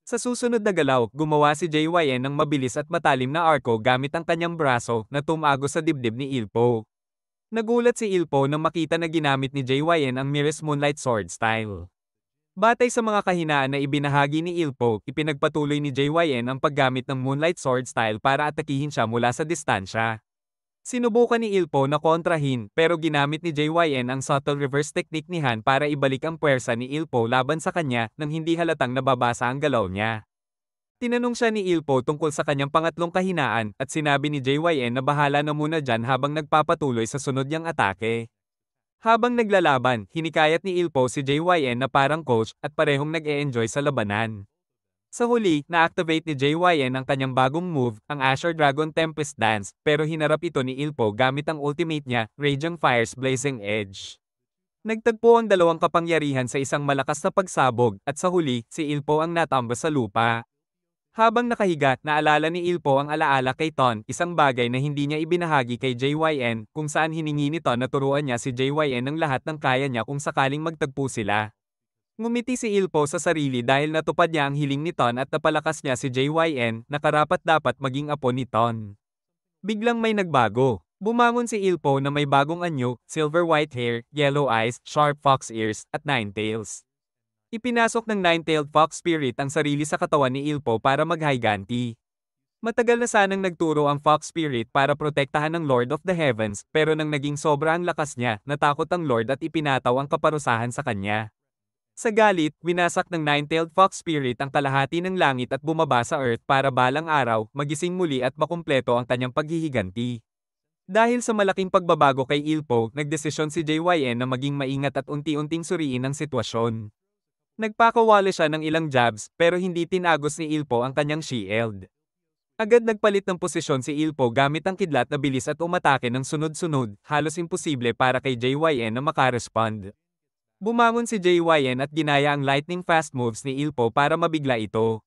Sa susunod na galaw, gumawa si JYN ng mabilis at matalim na arko gamit ang kanyang braso na tumago sa dibdib ni Ilpo. Nagulat si Ilpo nang makita na ginamit ni JYN ang Mirror's Moonlight Sword style. Batay sa mga kahinaan na ibinahagi ni Ilpo, ipinagpatuloy ni JYN ang paggamit ng Moonlight Sword style para atakihin siya mula sa distansya. Sinubukan ni Ilpo na kontrahin, pero ginamit ni JYN ang subtle reverse technique ni Han para ibalik ang puwersa ni Ilpo laban sa kanya nang hindi halatang nababasa ang galaw niya. Tinanong siya ni Ilpo tungkol sa kanyang pangatlong kahinaan at sinabi ni JYN na bahala na muna dyan habang nagpapatuloy sa sunod niyang atake. Habang naglalaban, hinikayat ni Ilpo si JYN na parang coach at parehong nag-e-enjoy sa labanan. Sa huli, na-activate ni JYN ang kanyang bagong move, ang Azure Dragon Tempest Dance, pero hinarap ito ni Ilpo gamit ang ultimate niya, Raging Fire's Blazing Edge. Nagtagpo ang dalawang kapangyarihan sa isang malakas na pagsabog, at sa huli, si Ilpo ang natamba sa lupa. Habang nakahiga, naalala ni Ilpo ang alaala kay Ton, isang bagay na hindi niya ibinahagi kay JYN, kung saan hiningi ni Ton na turuan niya si JYN ng lahat ng kaya niya kung sakaling magtagpo sila. Ngumiti si Ilpo sa sarili dahil natupad niya ang hiling ni Ton at napalakas niya si JYN na karapat-dapat maging apo ni Ton. Biglang may nagbago. Bumangon si Ilpo na may bagong anyo, silver white hair, yellow eyes, sharp fox ears, at 9 tails. Ipinasok ng 9-tailed fox spirit ang sarili sa katawan ni Ilpo para maghiganti. Matagal na sanang nagturo ang fox spirit para protektahan ng Lord of the Heavens, pero nang naging sobra ang lakas niya, natakot ang Lord at ipinataw ang kaparusahan sa kanya. Sa galit, winasak ng 9-tailed fox spirit ang kalahati ng langit at bumaba sa Earth para balang araw, magising muli at makumpleto ang kanyang paghihiganti. Dahil sa malaking pagbabago kay Ilpo, nagdesisyon si JYN na maging maingat at unti-unting suriin ang sitwasyon. Nagpakawala siya ng ilang jabs, pero hindi tinagos ni Ilpo ang kanyang shield. Agad nagpalit ng posisyon si Ilpo gamit ang kidlat na bilis at umatake ng sunod-sunod, halos imposible para kay JYN na makarespond. Bumangon si JYN at ginaya ang lightning fast moves ni Ilpo para mabigla ito.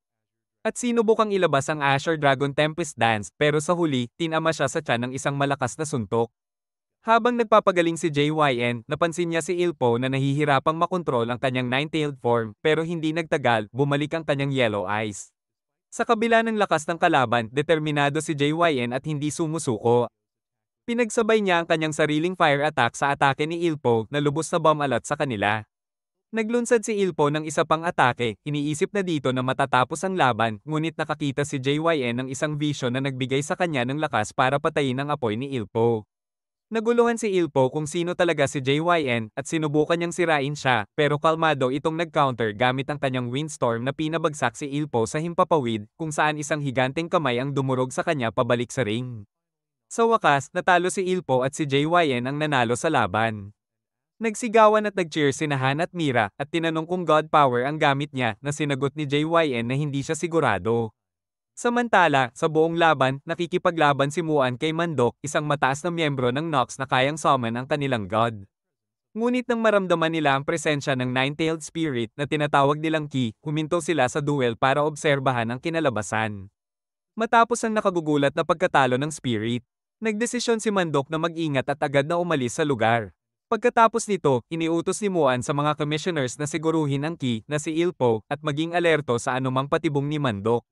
At sinubukang ilabas ang Azure Dragon Tempest Dance, pero sa huli, tinama siya sa tiyan ng isang malakas na suntok. Habang nagpapagaling si JYN, napansin niya si Ilpo na nahihirapang makontrol ang kanyang 9-tailed form, pero hindi nagtagal, bumalik ang kanyang yellow eyes. Sa kabila ng lakas ng kalaban, determinado si JYN at hindi sumusuko. Pinagsabay niya ang kanyang sariling fire attack sa atake ni Ilpo na lubos na bomb alot sa kanila. Naglunsad si Ilpo ng isa pang atake, iniisip na dito na matatapos ang laban, ngunit nakakita si JYN ng isang vision na nagbigay sa kanya ng lakas para patayin ang apoy ni Ilpo. Naguluhan si Ilpo kung sino talaga si JYN at sinubukan niyang sirain siya, pero kalmado itong nag-counter gamit ang kanyang windstorm na pinabagsak si Ilpo sa himpapawid, kung saan isang higanteng kamay ang dumurog sa kanya pabalik sa ring. Sa wakas, natalo si Ilpo at si JYN ang nanalo sa laban. Nagsigawan at nag-cheer sina Han at Mira at tinanong kung God power ang gamit niya na sinagot ni JYN na hindi siya sigurado. Samantala, sa buong laban, nakikipaglaban si Muan kay Mandok, isang mataas na miyembro ng Nox na kayang summon ang kanilang God. Ngunit nang maramdaman nila ang presensya ng 9-tailed spirit na tinatawag nilang Ki, huminto sila sa duel para obserbahan ang kinalabasan. Matapos ang nakagugulat na pagkatalo ng spirit, nagdesisyon si Mandok na mag-ingat at agad na umalis sa lugar. Pagkatapos nito, iniutos ni Muan sa mga commissioners na siguruhin ang Ki na si Ilpo at maging alerto sa anumang patibong ni Mandok.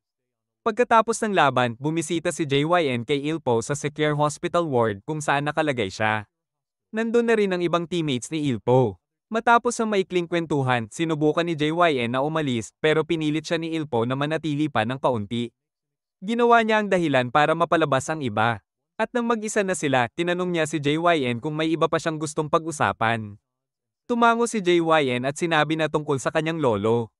Pagkatapos ng laban, bumisita si JYN kay Ilpo sa secure hospital ward kung saan nakalagay siya. Nandun na rin ang ibang teammates ni Ilpo. Matapos ang maikling kwentuhan, sinubukan ni JYN na umalis pero pinilit siya ni Ilpo na manatili pa ng kaunti. Ginawa niya ang dahilan para mapalabas ang iba. At nang mag-isa na sila, tinanong niya si JYN kung may iba pa siyang gustong pag-usapan. Tumango si JYN at sinabi na tungkol sa kanyang lolo.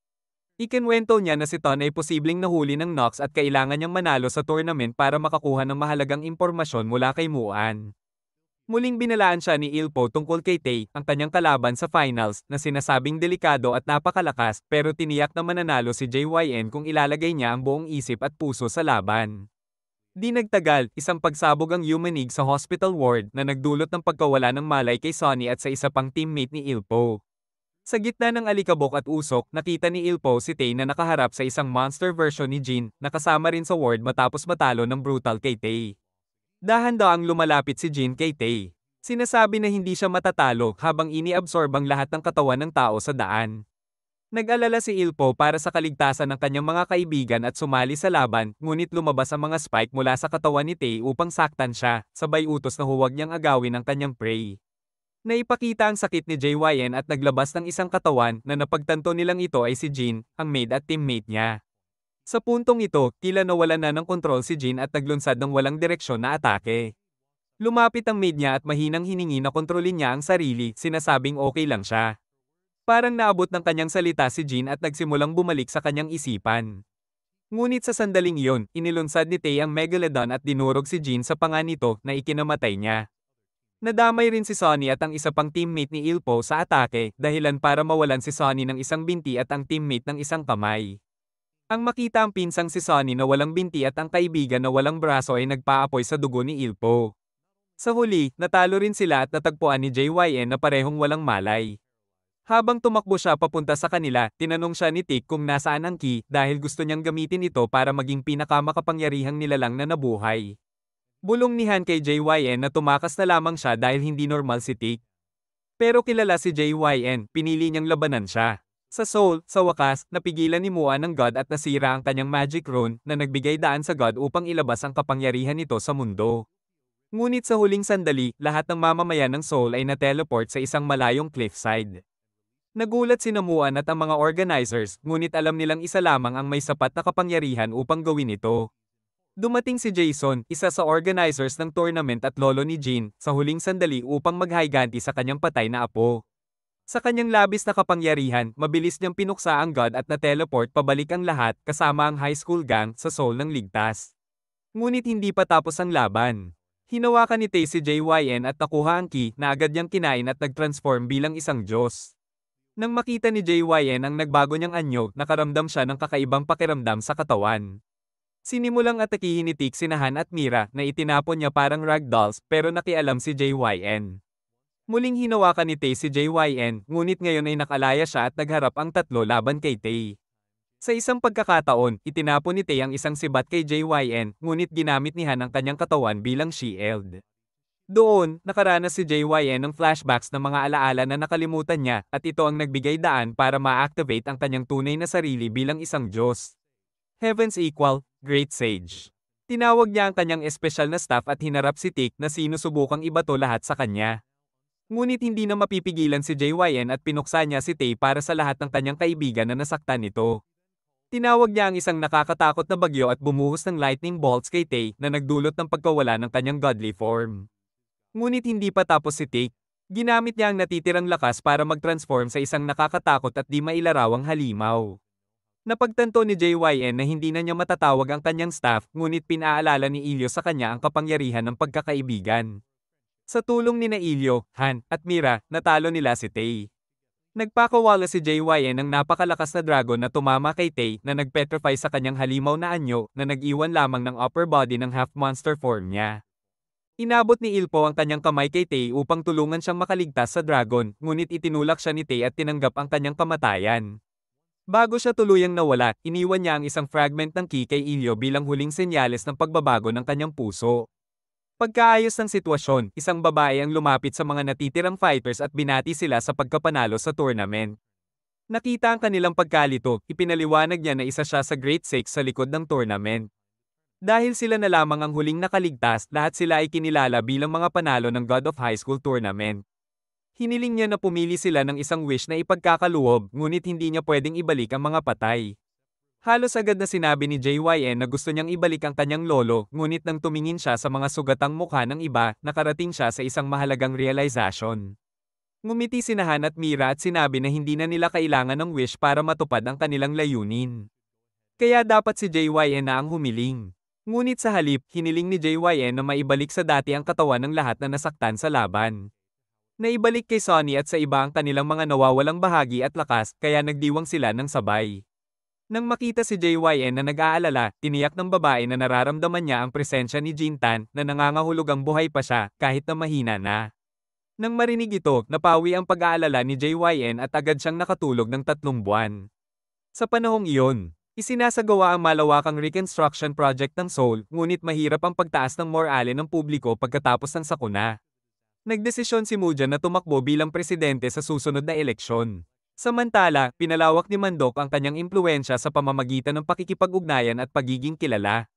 Ikinwento niya na si Ton ay posibleng nahuli ng Nox at kailangan niyang manalo sa tournament para makakuha ng mahalagang impormasyon mula kay Muan. Muling binalaan siya ni Ilpo tungkol kay Tae, ang kanyang kalaban sa finals, na sinasabing delikado at napakalakas pero tiniyak na mananalo si JYN kung ilalagay niya ang buong isip at puso sa laban. Di nagtagal, isang pagsabog ang Humanig sa hospital ward na nagdulot ng pagkawala ng malay kay Sonny at sa isa pang teammate ni Ilpo. Sa gitna ng alikabok at usok, nakita ni Ilpo si Tae na nakaharap sa isang monster version ni Jin na kasama rin sa ward matapos matalo ng brutal kay Tae. Dahan-dahang lumalapit si Jin kay Tae. Sinasabi na hindi siya matatalo habang iniabsorb ang lahat ng katawan ng tao sa daan. Nag-alala si Ilpo para sa kaligtasan ng kanyang mga kaibigan at sumali sa laban, ngunit lumabas ang mga spike mula sa katawan ni Tay upang saktan siya, sabay utos na huwag niyang agawin ang kanyang prey. Naipakita ang sakit ni JYN at naglabas ng isang katawan na napagtanto nilang ito ay si Jin, ang maid at teammate niya. Sa puntong ito, tila nawalan na ng kontrol si Jin at naglunsad ng walang direksyon na atake. Lumapit ang maid niya at mahinang hiningi na kontrolin niya ang sarili, sinasabing okay lang siya. Parang naabot ng kanyang salita si Jin at nagsimulang bumalik sa kanyang isipan. Ngunit sa sandaling iyon, inilunsad ni Tay ang Megalodon at dinurog si Jin sa panga nito na ikinamatay niya. Nadamay rin si Sonny at ang isa pang teammate ni Ilpo sa atake, dahilan para mawalan si Sonny ng isang binti at ang teammate ng isang kamay. Ang makita ang pinsang si Sonny na walang binti at ang kaibigan na walang braso ay nagpaapoy sa dugo ni Ilpo. Sa huli, natalo rin sila at natagpuan ni JYN na parehong walang malay. Habang tumakbo siya papunta sa kanila, tinanong siya ni Tick kung nasaan ang key dahil gusto niyang gamitin ito para maging pinakamakapangyarihang nilalang na nabuhay. Bulong ni Han kay JYN na tumakas na lamang siya dahil hindi normal si Tick. Pero kilala si JYN, pinili niyang labanan siya. Sa Soul, sa wakas, napigilan ni Mua ng God at nasira ang kanyang magic rune na nagbigay daan sa God upang ilabas ang kapangyarihan nito sa mundo. Ngunit sa huling sandali, lahat ng mamamayan ng Soul ay na-teleport sa isang malayong cliffside. Nagulat si Namuan at ang mga organizers, ngunit alam nilang isa lamang ang may sapat na kapangyarihan upang gawin ito. Dumating si Jason, isa sa organizers ng tournament at lolo ni Jin, sa huling sandali upang maghiganti sa kanyang patay na apo. Sa kanyang labis na kapangyarihan, mabilis niyang pinuksa ang God at na-teleport pabalik ang lahat kasama ang high school gang sa Seoul ng ligtas. Ngunit hindi pa tapos ang laban. Hinawakan ni Tae si JYN at nakuha ang key na agad niyang kinain at nag-transform bilang isang Diyos. Nang makita ni JYN ang nagbago niyang anyo, nakaramdam siya ng kakaibang pakiramdam sa katawan. Sinimulang atakihin ni Tick si Han at Mira na itinapon niya parang ragdolls pero nakialam si JYN. Muling hinawakan ni Tae si JYN, ngunit ngayon ay nakalaya siya at nagharap ang tatlo laban kay Tae. Sa isang pagkakataon, itinapon ni Tae ang isang sibat kay JYN, ngunit ginamit ni Han ang kanyang katawan bilang shield. Doon, nakaranas si JYN ng flashbacks ng mga alaala na nakalimutan niya at ito ang nagbigay daan para ma-activate ang kanyang tunay na sarili bilang isang Diyos. Heavens Equal, Great Sage. Tinawag niya ang kanyang espesyal na staff at hinarap si Tick na sinusubukang ibato lahat sa kanya. Ngunit hindi na mapipigilan si JYN at pinuksa niya si Tae para sa lahat ng kanyang kaibigan na nasaktan nito. Tinawag niya ang isang nakakatakot na bagyo at bumuhos ng lightning bolts kay Tae na nagdulot ng pagkawala ng kanyang godly form. Ngunit hindi pa tapos si Tick. Ginamit niya ang natitirang lakas para mag-transform sa isang nakakatakot at di mailarawang halimaw. Napagtanto ni JYN na hindi na niya matatawag ang kanyang staff, ngunit pinaalala ni Ilyo sa kanya ang kapangyarihan ng pagkakaibigan. Sa tulong ni Ilyo, Han, at Mira, natalo nila si Tae. Nagpakawala si JYN ng napakalakas na dragon na tumama kay Tae na nagpetrify sa kanyang halimaw na anyo na nag-iwan lamang ng upper body ng half-monster form niya. Inabot ni Ilpo ang kanyang kamay kay Tae upang tulungan siyang makaligtas sa dragon, ngunit itinulak siya ni Tae at tinanggap ang kanyang kamatayan. Bago siya tuluyang nawala, iniwan niya ang isang fragment ng key kay Ilyo bilang huling senyales ng pagbabago ng kanyang puso. Pagkaayos ng sitwasyon, isang babae ang lumapit sa mga natitirang fighters at binati sila sa pagkapanalo sa tournament. Nakita ang kanilang pagkalito, ipinaliwanag niya na isa siya sa Great Six sa likod ng tournament. Dahil sila na lamang ang huling nakaligtas, lahat sila ay kinilala bilang mga panalo ng God of High School Tournament. Hiniling niya na pumili sila ng isang wish na ipagkakaloob, ngunit hindi niya pwedeng ibalik ang mga patay. Halos agad na sinabi ni JYN na gusto niyang ibalik ang kanyang lolo, ngunit nang tumingin siya sa mga sugatang mukha ng iba, nakarating siya sa isang mahalagang realization. Ngumiti si Han at Mira at sinabi na hindi na nila kailangan ng wish para matupad ang kanilang layunin. Kaya dapat si JYN na ang humiling. Ngunit sa halip, hiniling ni JYN na maibalik sa dati ang katawan ng lahat na nasaktan sa laban. Naibalik kay Sonny at sa iba ang kanilang mga nawawalang bahagi at lakas, kaya nagdiwang sila ng sabay. Nang makita si JYN na nag-aalala, tiniyak ng babae na nararamdaman niya ang presensya ni Jintan na nangangahulugang buhay pa siya kahit na mahina na. Nang marinig ito, napawi ang pag-aalala ni JYN at agad siyang nakatulog ng 3 buwan. Sa panahong iyon, isinasagawa ang malawakang reconstruction project ng Seoul, ngunit mahirap ang pagtaas ng morale ng publiko pagkatapos ng sakuna. Nagdesisyon si Mujan na tumakbo bilang presidente sa susunod na eleksyon. Samantala, pinalawak ni Mandok ang kanyang impluensya sa pamamagitan ng pakikipag-ugnayan at pagiging kilala.